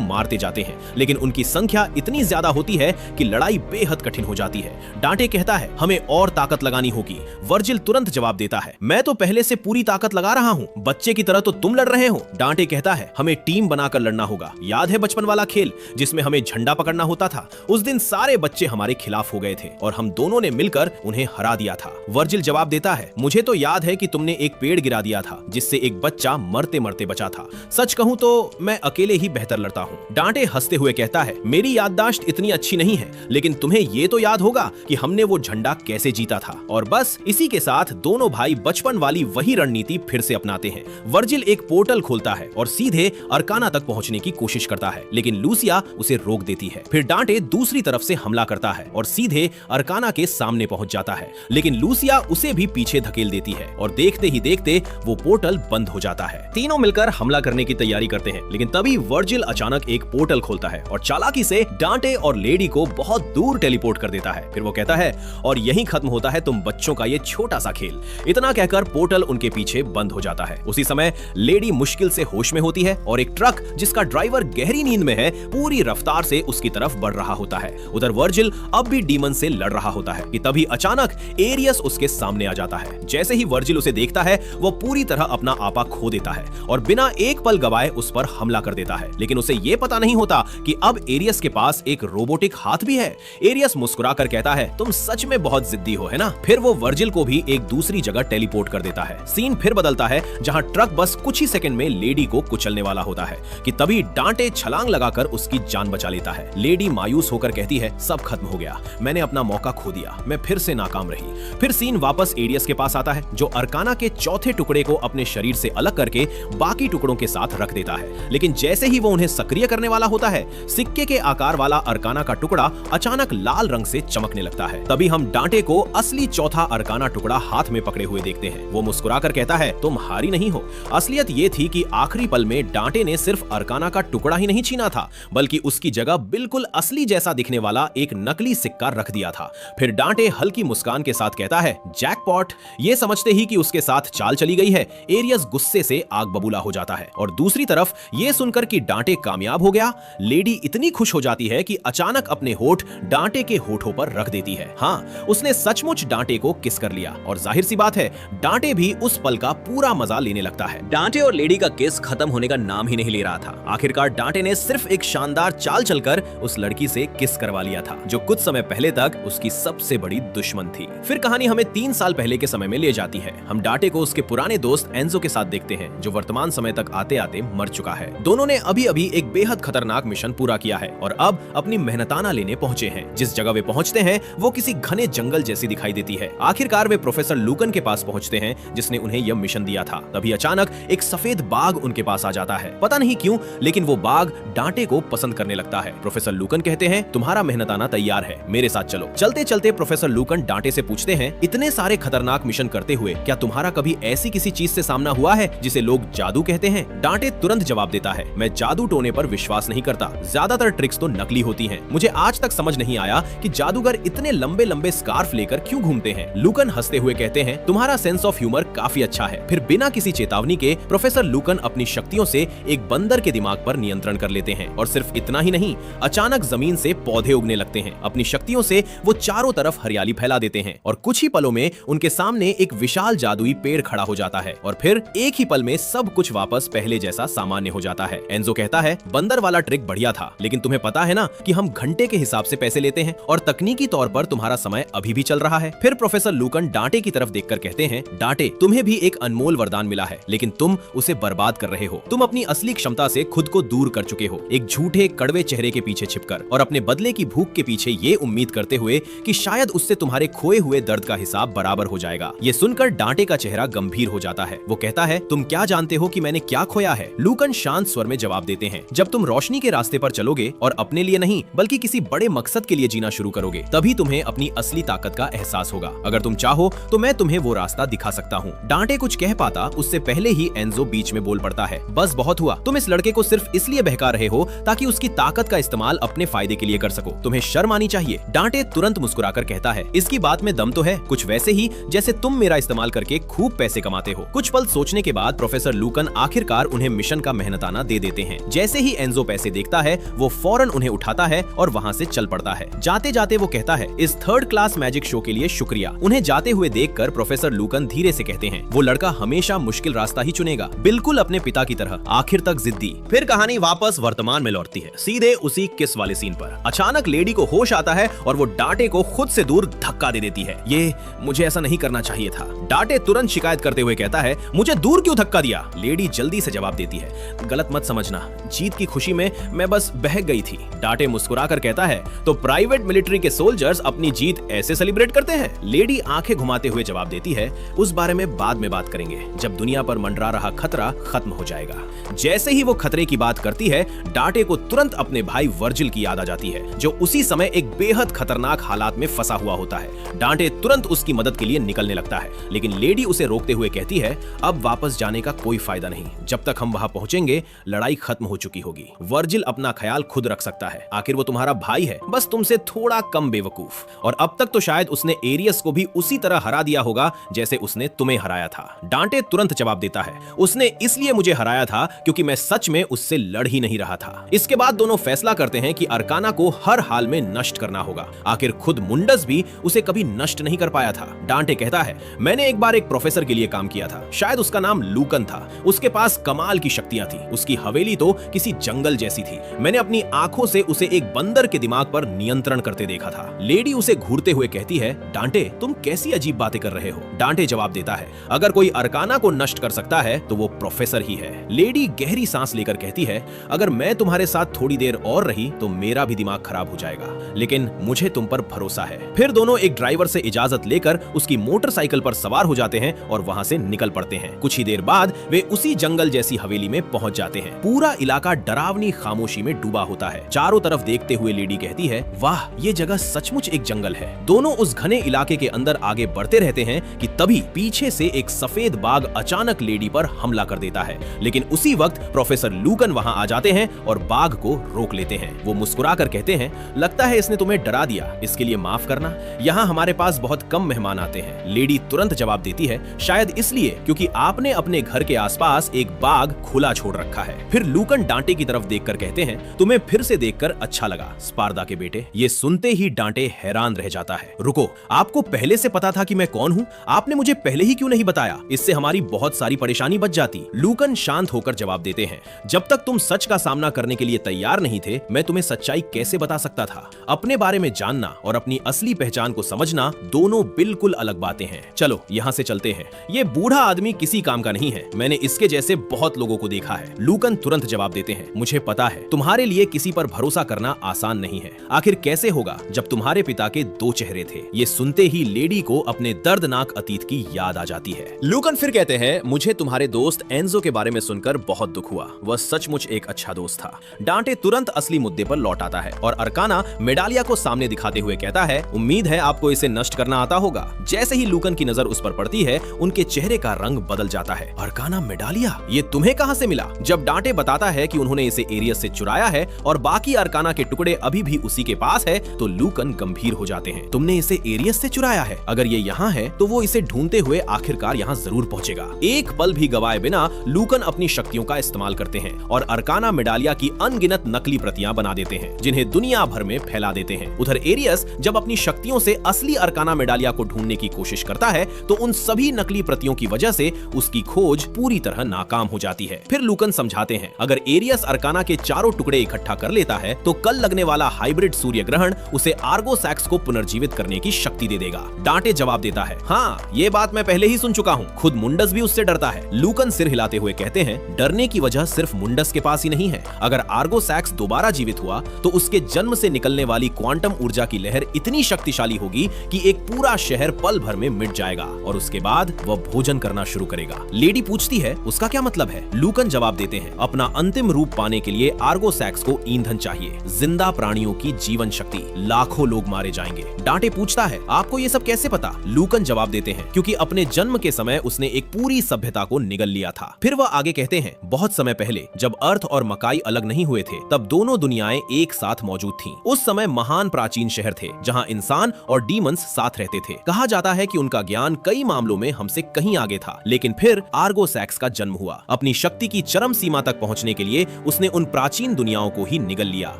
मारते जाते हैं, लेकिन उनकी संख्या इतनी ज्यादा होती है कि लड़ाई बेहद कठिन हो जाती है। डांटे कहता है, हमें और ताकत लगानी होगी। वर्जिल तुरंत जवाब देता है, मैं तो पहले से पूरी ताकत लगा रहा हूँ, बच्चे की तरह तो तुम लड़ रहे हो। डांटे कहता है, हमें टीम बनाकर लड़ना होगा। याद है बचपन वाला खेल जिसमें हमें झंडा पकड़ना होता था? उस दिन सारे बच्चे हमारे खिलाफ हो गए थे और हम दोनों ने मिलकर उन्हें हरा दिया था। वर्जिल जवाब देता है, मुझे तो याद है कि तुमने एक पेड़ गिरा दिया था जिससे एक बच्चा मरते मरते बचा था। सच कहूं तो मैं अकेले ही बेहतर लड़ता हूं। डांटे हंसते हुए कहता है, मेरी याददाश्त इतनी अच्छी नहीं है, लेकिन तुम्हें ये तो याद होगा कि हमने वो झंडा कैसे जीता था। और बस इसी के साथ दोनों भाई बचपन वाली वही रणनीति फिर से अपनाते हैं। वर्जिल एक पोर्टल खोलता है और सीधे अर्काना तक पहुंचने की कोशिश करता है, लेकिन लूसिया उसे रोक देती है। फिर डांटे दूसरी तरफ से हमला करता है और सीधे अर्काना के सामने पहुंच जाता है, लेकिन लूसिया उसे भी पीछे धकेल देती है और देखते ही देखते वो पोर्टल बंद हो जाता है। तीनों मिलकर हमला करने की तैयारी करते हैं, लेकिन तभी वर्जिल अचानक एक पोर्टल खोलता है और चालाकी से डांटे और लेडी को बहुत दूर टेलीपोर्ट कर देता है। फिर वो कहता है, और यहीं खत्म होता है तुम बच्चों का ये छोटा सा खेल। इतना कहकर पोर्टल उनके पीछे बंद हो जाता है। उसी समय लेडी मुश्किल से होश में होती है और एक ट्रक जिसका ड्राइवर गहरी नींद में है पूरी रफ्तार से उसकी तरफ बढ़ रहा होता है। उधर वर्जिल अब भी डीमन से लड़ रहा होता है कि तभी अचानक एरियस उसके सामने आ जाता है। जैसे ही वर्जिल उसे देखता है वो पूरी तरह अपना आपा खो देता है और बिना एक पल गवाए उस पर हमला कर देता है, लेकिन उसे ये पता नहीं होता कि अब एरियस के पास एक रोबोटिक हाथ भी है। एरियस मुस्कुराकर कहता है, तुम सच में बहुत जिद्दी हो, है ना? फिर वो वर्जिल को भी एक दूसरी जगह टेलीपोर्ट कर देता है। सीन फिर बदलता है जहां ट्रक बस कुछ ही सेकंड में लेडी को कुचलने वाला होता है कि तभी डांटे छलांग लगाकर उसकी जान बचा लेता है। लेडी मायूस होकर कहती है, सब खत्म हो गया, मैंने अपना मौका खो दिया, मैं फिर से नाकाम रही। फिर सीन वापस एरियस के पास आता है जो अर्काना के चौथे टुकड़े को अपने शरीर से अलग करके बाकी टुकड़ों के साथ रख देता है, लेकिन जैसे ही वो उन्हें सक्रिय करने वाला होता है सिक्के के आकार वाला अर्काना का टुकड़ा अचानक लाल रंग से चमकने लगता है। तभी हम डांटे को असली चौथा अर्काना टुकड़ा हाथ में पकड़े हुए देखते हैं। वो मुस्कुराकर कहता है, तुम हारी नहीं हो। असलियत ये थी कि आखिरी पल में डांटे ने सिर्फ अर्काना का टुकड़ा ही नहीं छीना था, बल्कि उसकी जगह बिल्कुल असली जैसा दिखने वाला एक नकली सिक्का रख दिया था। फिर डांटे हल्की मुस्कान के साथ कहता है, जैकपॉट। ये समझते ही कि उसके साथ चाल चली गई है, एरियस गुस्से से आग बबूला हो जाता है और दूसरी तरफ ये सुनकर कि डांटे कामयाब हो गया, लेडी इतनी खुश हो जाती है कि अचानक अपने होठ डांटे के होठों पर रख देती है। हाँ, उसने सचमुच डांटे को किस कर लिया और जाहिर सी बात है डांटे भी उस पल का पूरा मजा लेने लगता है। डांटे और लेडी का किस खत्म होने का नाम ही नहीं ले रहा था। आखिरकार डांटे ने सिर्फ एक शानदार चाल चलकर उस लड़की से किस करवा लिया था जो कुछ समय पहले तक उसकी सबसे बड़ी दुश्मन थी। फिर कहानी हमें 3 साल पहले के समय में ले जाती है। हम डांटे को उसके पुराने दोस्त एंजो के साथ देखते हैं जो वर्तमान समय तक आते आते मर चुका है। दोनों ने अभी अभी एक बेहद खतरनाक मिशन पूरा किया है और अब अपनी मेहनताना लेने पहुंचे हैं। जिस जगह वे पहुंचते हैं वो किसी घने जंगल जैसी दिखाई देती है। आखिरकार वे प्रोफेसर लूकन के पास पहुंचते हैं जिसने उन्हें यह मिशन दिया था। तभी अचानक एक सफेद बाघ उनके पास आ जाता है। पता नहीं क्यों, लेकिन वो बाघ डांटे को पसंद करने लगता है। प्रोफेसर लूकन कहते हैं, तुम्हारा मेहनताना तैयार है, मेरे साथ चलो। चलते चलते प्रोफेसर लूकन डांटे से पूछते हैं, इतने सारे खतरनाक मिशन करते हुए क्या तुम्हारा कभी ऐसी किसी चीज से सामना हुआ है जिसे लोग जादू कहते हैं? डांटे तुरंत जवाब देता है, मैं जादू टोने पर विश्वास नहीं करता, ज्यादातर ट्रिक्स तो नकली होती हैं। मुझे आज तक समझ नहीं आया कि जादूगर इतने लंबे लंबे स्कार्फ लेकर क्यों घूमते हैं। लूकन हंसते हुए कहते हैं, तुम्हारा सेंस ऑफ ह्यूमर काफी अच्छा है। फिर बिना किसी चेतावनी के प्रोफेसर लूकन अपनी शक्तियों से एक बंदर के दिमाग पर नियंत्रण कर लेते हैं और सिर्फ इतना ही नहीं, अचानक जमीन से पौधे उगने लगते हैं। अपनी शक्तियों से वो चारों तरफ हरियाली फैला देते हैं और कुछ ही पलों में उनके सामने एक विशाल जादुई पेड़ खड़ा हो जाता है और फिर एक ही पल में सब कुछ वापस पहले जैसा सामान्य हो जाता है। एंजो कहता है, बंदर वाला ट्रिक बढ़िया था, लेकिन तुम्हें पता है ना कि हम घंटे के हिसाब से पैसे लेते हैं और तकनीकी तौर पर तुम्हारा समय अभी भी चल रहा है। फिर प्रोफेसर लूकन डांटे की तरफ देखकर कहते हैं, डांटे, तुम्हें भी एक अनमोल वरदान मिला है, लेकिन तुम उसे बर्बाद कर रहे हो। तुम अपनी असली क्षमता से खुद को दूर कर चुके हो, एक झूठे कड़वे चेहरे के पीछे छिपकर और अपने बदले की भूख के पीछे ये उम्मीद करते हुए कि शायद उससे तुम्हारे खोए हुए दर्द का हिसाब बराबर हो जाएगा। ये सुनकर डांटे का चेहरा गंभीर हो जाता है। वो कहता है, तुम क्या जानते हो कि मैंने क्या खोया है? लूकन शांत स्वर में जवाब देते हैं, जब तुम रोशनी के रास्ते पर चलोगे और अपने लिए नहीं बल्कि किसी बड़े मकसद के लिए जीना शुरू करोगे, तभी तुम्हें अपनी असली ताकत का एहसास होगा। अगर तुम चाहो तो मैं तुम्हें वो रास्ता दिखा सकता हूँ। डांटे कुछ कह पाता उससे पहले ही एंजो बीच में बोल पड़ता है, बस बहुत हुआ, तुम इस लड़के को सिर्फ इसलिए बहका रहे हो ताकि उसकी ताकत का इस्तेमाल अपने फायदे के लिए कर सको। तुम्हें शर्म आनी चाहिए। डांटे तुरंत मुस्कुराकर कहता है, इसकी बात में दम तो है, कुछ वैसे ही जैसे तुम मेरा इस्तेमाल करके खूब पैसे कमाते हो। कुछ पल सोचने के बाद प्रोफेसर लूकन आखिरकार उन्हें मिशन का मेहनताना दे देते हैं। जैसे ही एंजो पैसे देखता है वो फौरन उन्हें उठाता है और वहाँ से चल पड़ता है। जाते जाते वो कहता है, इस 3rd क्लास मैजिक शो के लिए शुक्रिया। उन्हें जाते हुए देखकर प्रोफेसर लूकन धीरे से कहते हैं, वो लड़का हमेशा मुश्किल रास्ता ही चुनेगा, बिल्कुल अपने पिता की तरह, आखिर तक जिद्दी। फिर कहानी वापस वर्तमान में लौटती है, सीधे उसी किस वाले सीन पर। अचानक लेडी को होश आता है और वो डांटे को खुद से दूर धक्का दे देती है। ये मुझे ऐसा नहीं करना चाहिए था। डांटे तुरंत शिकायत करते हुए कहता है, मुझे दूर क्यों धक्का दिया? लेडी जल्दी से जवाब देती है, गलत मत समझना, जीत की खुशी में मैं बस बहक गई थी। डांटे मुस्कुराकर कहता है, तो प्राइवेट मिलिट्री के सोल्जर्स अपनी जीत ऐसे सेलिब्रेट करते हैं? लेडी आंखें घुमाते हुए जवाब देती है, उस बारे में बाद में बात करेंगे, जब दुनिया पर मंडरा रहा खतरा खत्म हो जाएगा। जैसे ही वो खतरे की बात करती है, डांटे को तुरंत अपने भाई वर्जिल की याद आ जाती है जो उसी समय एक बेहद खतरनाक हालात में फंसा हुआ होता है। डांटे तुरंत उसकी मदद के लिए निकलने लगता है, लेकिन लेडी उसे रोकते हुए कहती है, अब वापस जाने का कोई फायदा नहीं, जब तक हम वहां पहुंचेंगे लड़ाई खत्म हो चुकी होगी। वर्जिल अपना ख्याल खुद रख सकता है, आखिर वो तुम्हारा भाई है, बस तुमसे थोड़ा कम बेवकूफ। और अब तक तो शायद उसने एरियस को भी उसी तरह हरा दिया होगा जैसे उसने तुम्हें हराया था। डांटे तुरंत जवाब देता है, उसने इसलिए मुझे हराया था क्योंकि मैं सच में उससे लड़ ही नहीं रहा था। इसके बाद दोनों फैसला करते हैं कि अर्काना को हर हाल में नष्ट करना होगा। आखिर खुद मुंडस भी उसे कभी नष्ट नहीं कर पाया था। डांटे कहता है, मैंने एक बार एक प्रोफेसर के लिए काम किया था, शायद उसका नाम लूकन था। उसके पास कमाल की शक्तियां थी, उसकी हवेली तो किसी जंगल जैसी थी। मैंने अपनी आंखों से उसे एक बंदर के दिमाग पर नियंत्रण करते देखा था। लेडी उसे घूरते हुए कहती है, डांटे तुम कैसी अजीब बातें कर रहे हो। डांटे जवाब देता है, अगर कोई अर्काना को नष्ट कर सकता है तो वो प्रोफेसर ही है। लेडी गहरी सांस लेकर कहती है, अगर मैं तुम्हारे साथ थोड़ी देर और रही तो मेरा भी दिमाग खराब हो जाएगा, लेकिन मुझे तुम पर भरोसा है। फिर दोनों एक ड्राइवर से इजाजत लेकर उसकी मोटरसाइकिल पर सवार हो जाते हैं और वहां से निकल पड़ते हैं। कुछ ही देर बाद वे उसी जंगल जैसी हवेली में पहुंच जाते हैं। पूरा इलाका डरावनी खामोशी में डूबा होता है। चारों तरफ देखते हुए लेडी कहती है, वाह ये जगह सचमुच एक जंगल है। दोनों उस घने इलाके के अंदर आगे बढ़ते रहते हैं कि तभी पीछे से एक सफेद बाघ अचानक लेडी पर हमला कर देता है। लेकिन उसी वक्त प्रोफेसर लूकन वहां आ जाते हैं और बाघ को रोक लेते हैं। वो मुस्कुराकर कहते हैं, लगता है इसने तुम्हें डरा दिया, इसके लिए माफ करना। यहाँ हमारे पास बहुत कम मेहमान आते हैं। लेडी तुरंत जवाब देती है, शायद इसलिए क्योंकि आपने अपने घर के आसपास एक बाग खुला छोड़ रखा है। फिर लूकन डांटे की तरफ देखकर कहते हैं, तुम्हें फिर से देखकर अच्छा लगा स्पार्दा के बेटे। ये सुनते ही डांटे हैरान रह जाता है। रुको, आपको पहले से पता था कि मैं कौन हूँ? आपने मुझे पहले ही क्यों नहीं बताया? इससे हमारी बहुत सारी परेशानी बच जाती। लूकन शांत होकर जवाब देते हैं, जब तक तुम सच का सामना करने के लिए तैयार नहीं थे, मैं तुम्हें सच्चाई कैसे बता सकता था? अपने बारे में जानना और अपनी असली पहचान को समझना दोनों बिल्कुल अलग बातें हैं। चलो यहाँ से चलते हैं। ये बूढ़ा आदमी किसी काम का नहीं है, मैंने इसके जैसे बहुत लोगों को देखा है। लूकन तुरंत जवाब देते हैं, मुझे पता है तुम्हारे लिए किसी पर भरोसा करना आसान नहीं है। आखिर कैसे होगा जब तुम्हारे पिता के दो चेहरे थे? ये सुनते ही लेडी को अपने दर्दनाक अतीत की याद आ जाती है। लूकन फिर कहते हैं, मुझे तुम्हारे दोस्त एंजो के बारे में सुनकर बहुत दुख हुआ। वह सचमुच एक अच्छा दोस्त था। डांटे तुरंत असली मुद्दे पर लौट आता है और अर्काना मेडालिया को सामने दिखाते हुए कहता है, उम्मीद है आपको इसे नष्ट करना आता होगा। जैसे ही लूकन की नजर उस पर पड़ती है, उनके चेहरे का रंग बदल जाता है। अर्काना मेडालिया, ये तुम्हें कहां से मिला? जब डांटे बताता है कि उन्होंने इसे एरियस से चुराया है और बाकी अर्काना के टुकड़े अभी भी उसी के पास है, तो लूकन गंभीर हो जाते हैं। तुमने इसे एरियस से चुराया है? अगर ये यहाँ है तो वो इसे ढूंढते हुए आखिरकार यहाँ जरूर पहुंचेगा। एक पल भी गवाए बिना लूकन अपनी शक्तियों का इस्तेमाल करते हैं और अर्काना मेडालिया की अनगिनत नकली प्रतियां बना देते हैं, जिन्हें दुनिया भर में फैला देते हैं। उधर एरियस जब अपनी शक्तियों से असली अर्काना मेडालिया को ढूंढने की कोशिश करता है, तो उन सभी नकली प्रतियों की वजह से उसकी खोज पूरी तरह नाकाम हो जाती है। फिर लूकन समझाते हैं, अगर एरियस अर्काना के चारों टुकड़े इकट्ठा कर लेता है तो कल लगने वाला हाइब्रिड सूर्य ग्रहण उसे आर्गोसैक्स को पुनर्जीवित करने की शक्ति दे देगा। डांटे जवाब देता है, हाँ ये बात मैं पहले ही सुन चुका हूँ। खुद मुंडस भी उससे डरता है। लूकन सिर हिलाते हुए कहते हैं, डरने की वजह सिर्फ मुंडस के पास ही नहीं है। अगर आर्गोसैक्स दोबारा जीवित हुआ तो उसके जन्म से निकलने वाली क्वांटम ऊर्जा की लहर इतनी शक्तिशाली होगी कि एक पूरा शहर पल भर में मिट जाएगा और उसके बाद वह भोजन करना शुरू करेगा। लेडी पूछती है, उसका क्या मतलब है? लूकन जवाब देते हैं, अपना अंतिम रूप पाने के लिए आर्गोसैक्स को ईंधन चाहिए, जिंदा प्राणियों की जीवन शक्ति। लाखों लोग मारे जाएंगे। डांटे पूछता है, आपको ये सब कैसे पता? लूकन जवाब देते हैं, क्योंकि अपने जन्म के समय उसने एक पूरी सभ्यता को निगल लिया था। फिर वह आगे कहते हैं, बहुत समय पहले जब अर्थ और मकाई अलग नहीं हुए थे, तब दोनों दुनियाएं एक साथ मौजूद थीं। उस समय महान प्राचीन शहर थे जहां इंसान और डीमंस साथ रहते थे। कहा जाता है कि उनका ज्ञान कई मामलों में हमसे कहीं आगे था। लेकिन फिर आर्गोसैक्स का जन्म हुआ। अपनी शक्ति की चरम सीमा तक पहुंचने के लिए उसने उन प्राचीन दुनियाओं को ही निगल लिया।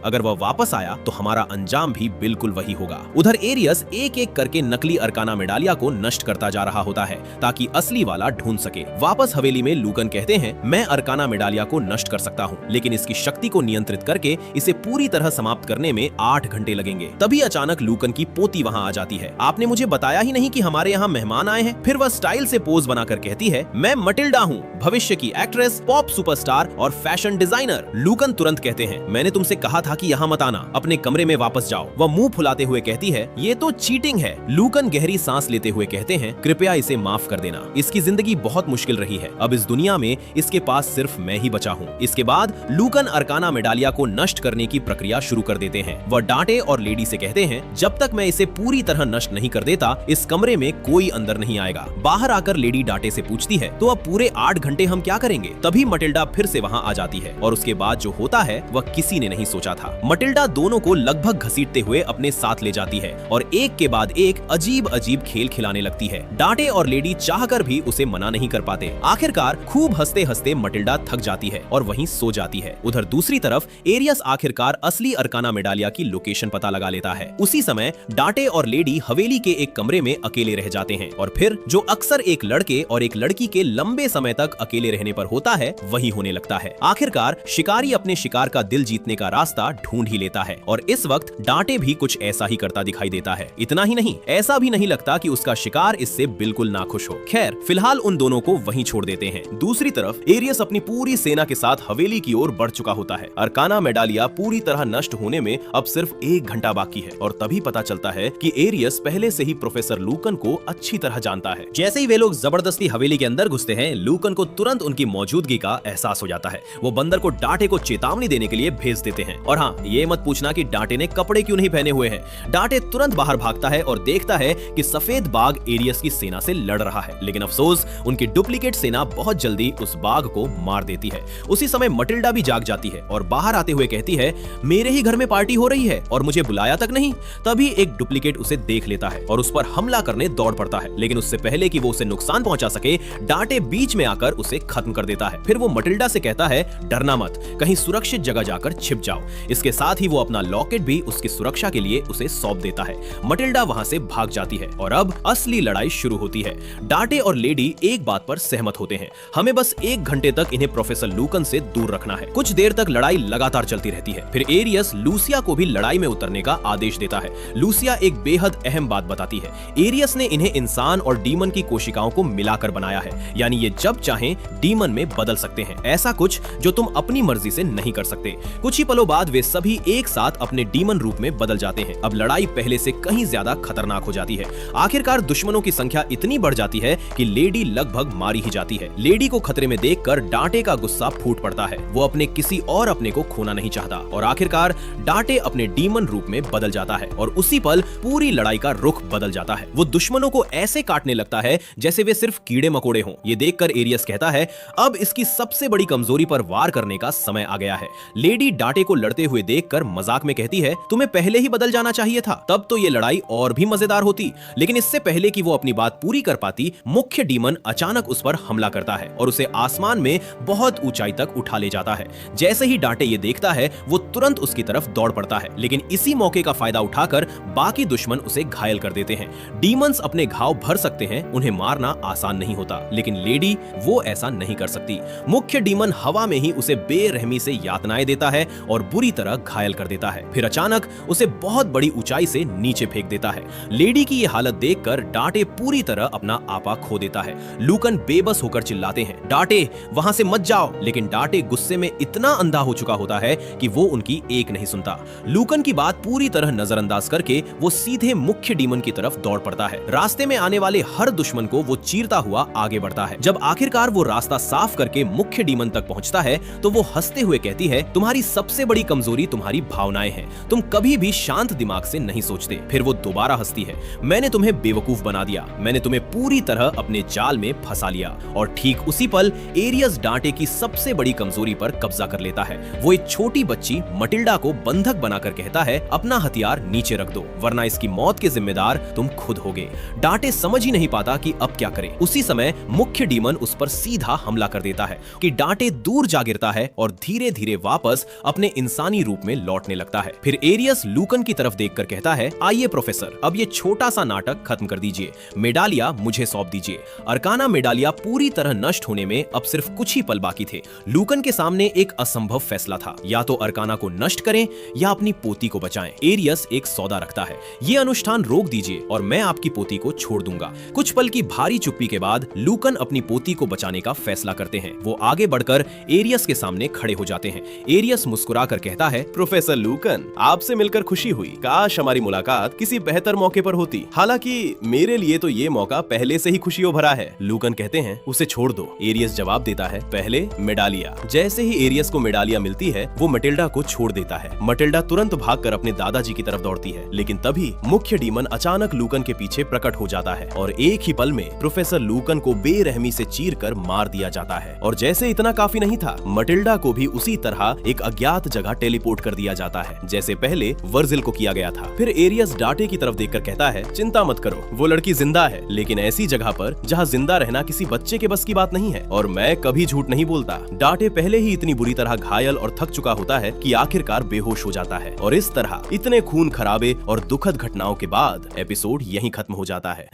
अगर वह वापस आया तो हमारा अंजाम भी बिल्कुल वही होगा। उधर एरियस एक एक करके नकली अर्काना मेडालिया को नष्ट करता जा रहा होता है ताकि असली वाला ढूंढ सके। वापस हवेली में लूकन कहते हैं, मैं अर्काना मेडालिया को नष्ट कर सकता हूँ, लेकिन इसकी शक्ति को नियंत्रित करके इसे पूरी तरह समाप्त करने में 8 घंटे लगेंगे। तभी अचानक लूकन की पोती वहाँ आ जाती है। आपने मुझे बताया ही नहीं कि हमारे यहाँ मेहमान आए हैं। फिर वह स्टाइल से पोज बनाकर कहती है, मैं मटिल्डा हूँ, भविष्य की एक्ट्रेस, पॉप सुपरस्टार और फैशन डिजाइनर। लूकन तुरंत कहते हैं, मैंने तुमसे कहा था कि यहाँ मत आना, अपने कमरे में वापस जाओ। वह मुंह फुलाते हुए कहती है, ये तो चीटिंग है। लूकन गहरी सांस लेते हुए कहते हैं, कृपया इसे माफ कर देना, इसकी जिंदगी बहुत मुश्किल रही है। अब इस दुनिया में इसके पास सिर्फ मैं ही बचा हूँ। इसके बाद लूकन अर्काना मेडालिया को नष्ट करने की प्रक्रिया शुरू कर देते हैं। वह डांटे और लेडी से कहते हैं, जब तक मैं इसे पूरी तरह नष्ट नहीं कर देता, इस कमरे में कोई अंदर नहीं आएगा। बाहर आकर लेडी डांटे से पूछती है, तो अब पूरे 8 घंटे हम क्या करेंगे? तभी मटिल्डा फिर से वहां आ जाती है और उसके बाद जो होता है वह किसी ने नहीं सोचा था। मटिल्डा दोनों को लगभग घसीटते हुए अपने साथ ले जाती है और एक के बाद एक अजीब अजीब खेल खिलाने लगती है। डांटे और लेडी चाहकर भी उसे मना नहीं कर पाते। आखिरकार खूब हंसते हंसते मटिल्डा थक जाती है और वहीं सो जाती है। उधर दूसरी तरफ एरियस आखिरकार असली अर्काना मेडालिया की लोकेशन पता लगा लेता है। उसी समय डांटे और लेडी हवेली के एक कमरे में अकेले रह जाते हैं और फिर जो अक्सर एक लड़के और एक लड़की के लंबे समय तक अकेले रहने पर होता है वही होने लगता है। आखिरकार शिकारी अपने शिकार का दिल जीतने का रास्ता ढूंढ ही लेता है और इस वक्त डांटे भी कुछ ऐसा ही करता दिखाई देता है। इतना ही नहीं, ऐसा भी नहीं लगता कि उसका शिकार इससे बिल्कुल नाखुश हो। खैर, फिलहाल उन दोनों को वहीं छोड़ देते हैं। दूसरी तरफ एरियस अपनी पूरी सेना के साथ हवेली की ओर बढ़ चुका होता है। अर्काना मेडालिया पूरी तरह नष्ट होने में अब सिर्फ 1 घंटा बाकी है और तभी पता चलता है कि एरियस पहले से ही प्रोफेसर लूकन को अच्छी तरह जानता है। जैसे ही वे लोग जबरदस्ती हवेली के अंदर घुसते हैं, लूकन को तुरंत उनकी मौजूदगी का एहसास हो जाता है। वो बंदर को डांटे को चेतावनी देने के लिए भेज देते हैं। और हाँ, ये मत पूछना कि डांटे ने कपड़े क्यों नहीं पहने हुए हैं। डांटे तुरंत बाहर भागता है और देखता है कि सफेद बाघ एरियस की सेना से लड़ रहा है, लेकिन अफसोस उनकी डुप्लीकेट सेना बहुत जल्दी उस बाघ को मार देती है। उसी समय मटिल्डा भी जाग जाती है और बाहर आते हुए कहती है, मेरे ही घर में पार्टी हो रही है और मुझे बुलाया तक नहीं। तभी एक डुप्लीकेट उसे देख लेता है और उस पर हमला करने दौड़ पड़ता है, लेकिन उससे पहले कि वो उसे नुकसान पहुंचा सके, डांटे बीच में आकर उसे खत्म कर देता है। फिर वो मटिल्डा से कहता है, डरना मत, कहीं सुरक्षित जगह जाकर छिप जाओ। इसके साथ ही वो अपना लॉकेट भी उसकी सुरक्षा के लिए उसे सौंप देता है। मटिल्डा वहां से भाग जाती है और अब असली लड़ाई शुरू होती है। डांटे और लेडी एक बात पर सहमत होते हैं, हमें बस 1 घंटे तक इन्हें प्रोफेसर लूकन से दूर रखना है। कुछ देर तक लड़ाई लगातार चलती रहती है। फिर एरियस लूसिया को भी लड़ाई में उतरने का आदेश देता है। लूसिया एक बेहद अहम बात बताती है, एरियस ने इन्हें इंसान और डीमन की कोशिकाओं को मिलाकर बनाया है, यानी ये जब चाहें डीमन में बदल सकते हैं, ऐसा कुछ जो तुम अपनी मर्जी से नहीं कर सकते। कुछ ही पलों बाद वे सभी एक साथ अपने डीमन रूप में बदल जाते हैं। अब लड़ाई पहले से कहीं ज्यादा खतरनाक हो जाती है। आखिरकार दुश्मनों की संख्या इतनी बढ़ जाती है कि लेडी लगभग मारी ही जाती है। लेडी को खतरे में देखकर डांटे का गुस्सा फूट पड़ता है। वो अपने किसी और अपने को खोना नहीं चाहता और आखिरकार डांटे अपने डीमन रूप में बदल जाता है और उसी पल पूरी लड़ाई का रुख बदल जाता है। वो दुश्मनों को ऐसे काटने लगता है जैसे वे सिर्फ कीड़े मकोड़े हों। ये देखकर एरियस कहता है, अब इसकी सबसे बड़ी कमजोरी पर वार करने का समय आ गया है। लेडी डांटे को लड़ते हुए देखकर मजाक में कहती है, तुम्हें पहले ही बदल जाना चाहिए था, तब तो ये लड़ाई और भी मजेदार होती। लेकिन इससे पहले कि वो अपनी बात पूरी कर पाती, मुख्य डीमन अचानक उस पर हमला करता है और उसे आसमान में बहुत ऊंचाई तक उठा ले जाता है। जैसे ही डांटे ये देखता है, वो तुरंत उसकी तरफ दौड़ पड़ता है, लेकिन इसी मौके का फायदा उठाकर बाकी दुश्मन उसे घायल कर देते हैं। डीमंस अपने घाव भर सकते हैं, उन्हें मारना आसान नहीं होता, लेकिन लेडी वो ऐसा नहीं कर सकती। मुख्य डीमन हवा में ही उसे बेरहमी से यातनाएं देता है और बुरी तरह घायल कर देता है। फिर अचानक उसे बहुत बड़ी ऊंचाई से नीचे फेंक देता है। लेडी की ये हालत देखकर डांटे पूरी तरह अपना आपा खो देता है। लूकन बेबस होकर चिल्लाते हैं, डांटे वहां से मत जाओ, लेकिन डांटे गुस्से में इतना अंधा हो चुका होता है कि वो उनकी एक नहीं सुनता। लूकन की बात पूरी तरह नजरअंदाज करके वो सीधे मुख्य डीमन की तरफ दौड़ पड़ता है। रास्ते में आने वाले हर दुश्मन को वो चीरता हुआ आगे बढ़ता है। जब आखिरकार वो रास्ता साफ करके मुख्य डीमन तक पहुंचता है तो वो हंसते हुए कहती है, तुम्हारी सबसे बड़ी कमजोरी तुम्हारी भावनाएं हैं, तुम कभी भी शांत दिमाग से नहीं सोचते। फिर वो दोबारा हंसती है, मैंने तुम्हें बेवकूफ बना दिया, मैंने तुम्हें पूरी तरह अपने जाल में फंसा लिया। और ठीक उसी पल एरियस डांटे की सबसे बड़ी कमजोरी पर कब्जा कर लेता है। वो एक छोटी बच्ची मटिल्डा को बंधक बनाकर कहता है, अपना हथियार नीचे रख दो, वरना इसकी मौत के जिम्मेदार तुम खुद होगे। डांटे समझ ही नहीं पाता कि अब क्या करे। उसी समय मुख्य डीमन उस पर सीधा हमला कर देता है कि डांटे दूर जा गिरता है और धीरे धीरे वापस अपने इंसानी रूप में लौटने लगता है। फिर एरियस लूकन की तरफ देखकर कहता है, आइए प्रोफेसर, अब ये छोटा सा नाटक खत्म कर दीजिए, मेडालिया मुझे सौंप दीजिए। अर्काना मेडालिया पूरी तरह नष्ट होने में अब सिर्फ कुछ ही पल बाकी थे। लूकन के सामने एक असंभव फैसला था, या तो अर्काना को नष्ट करें या अपनी पोती को बचाएं। एरियस एक सौदा रखता है, ये अनुष्ठान रोक दीजिए और मैं आपकी पोती को छोड़ दूंगा। कुछ पल की भारी चुप्पी के बाद लूकन अपनी पोती को बचाने का फैसला करते हैं। वो आगे बढ़कर एरियस के सामने खड़े हो जाते हैं। एरियस मुस्कुराकर कहता है, प्रोफेसर लूकन, आपसे मिलकर खुशी हुई, काश हमारी मुलाकात किसी बेहतर मौके पर होती। हालांकि मेरे लिए तो ये मौका पहले से ही खुशियों भरा है। लूकन कहते हैं, उसे छोड़ दो। एरियस जवाब देता है, पहले मेडालिया। जैसे ही एरियस को मेडालिया मिलती है, वो मटिल्डा को छोड़ देता है। मटिल्डा तुरंत भागकर अपने दादाजी की तरफ दौड़ती है, लेकिन तभी मुख्य डीमन अचानक लूकन के पीछे प्रकट हो जाता है और एक ही पल में प्रोफेसर लूकन को बेरहमी से चीरकर मार दिया जाता है। है और जैसे इतना काफी नहीं था, मटिल्डा को भी उसी तरह एक अज्ञात जगह टेलीपोर्ट कर दिया जाता है जैसे पहले वर्जिल को किया गया था। फिर एरियस डाटे की तरफ देखकर कहता है, चिंता मत करो, वो लड़की जिंदा है, लेकिन ऐसी जगह पर जहाँ जिंदा रहना किसी बच्चे के बस की बात नहीं है और मैं कभी झूठ नहीं बोलता। डाटे पहले ही इतनी बुरी तरह घायल और थक चुका होता है कि आखिरकार बेहोश हो जाता है और इस तरह इतने खून खराबे और दुखद घटनाओं के बाद एपिसोड यहीं खत्म हो जाता है।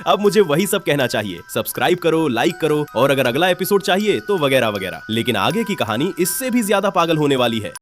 अब मुझे वही सब कहना चाहिए, सब्सक्राइब करो, लाइक करो और अगर अगला एपिसोड चाहिए तो वगैरह वगैरह, लेकिन आगे की कहानी इससे भी ज्यादा पागल होने वाली है।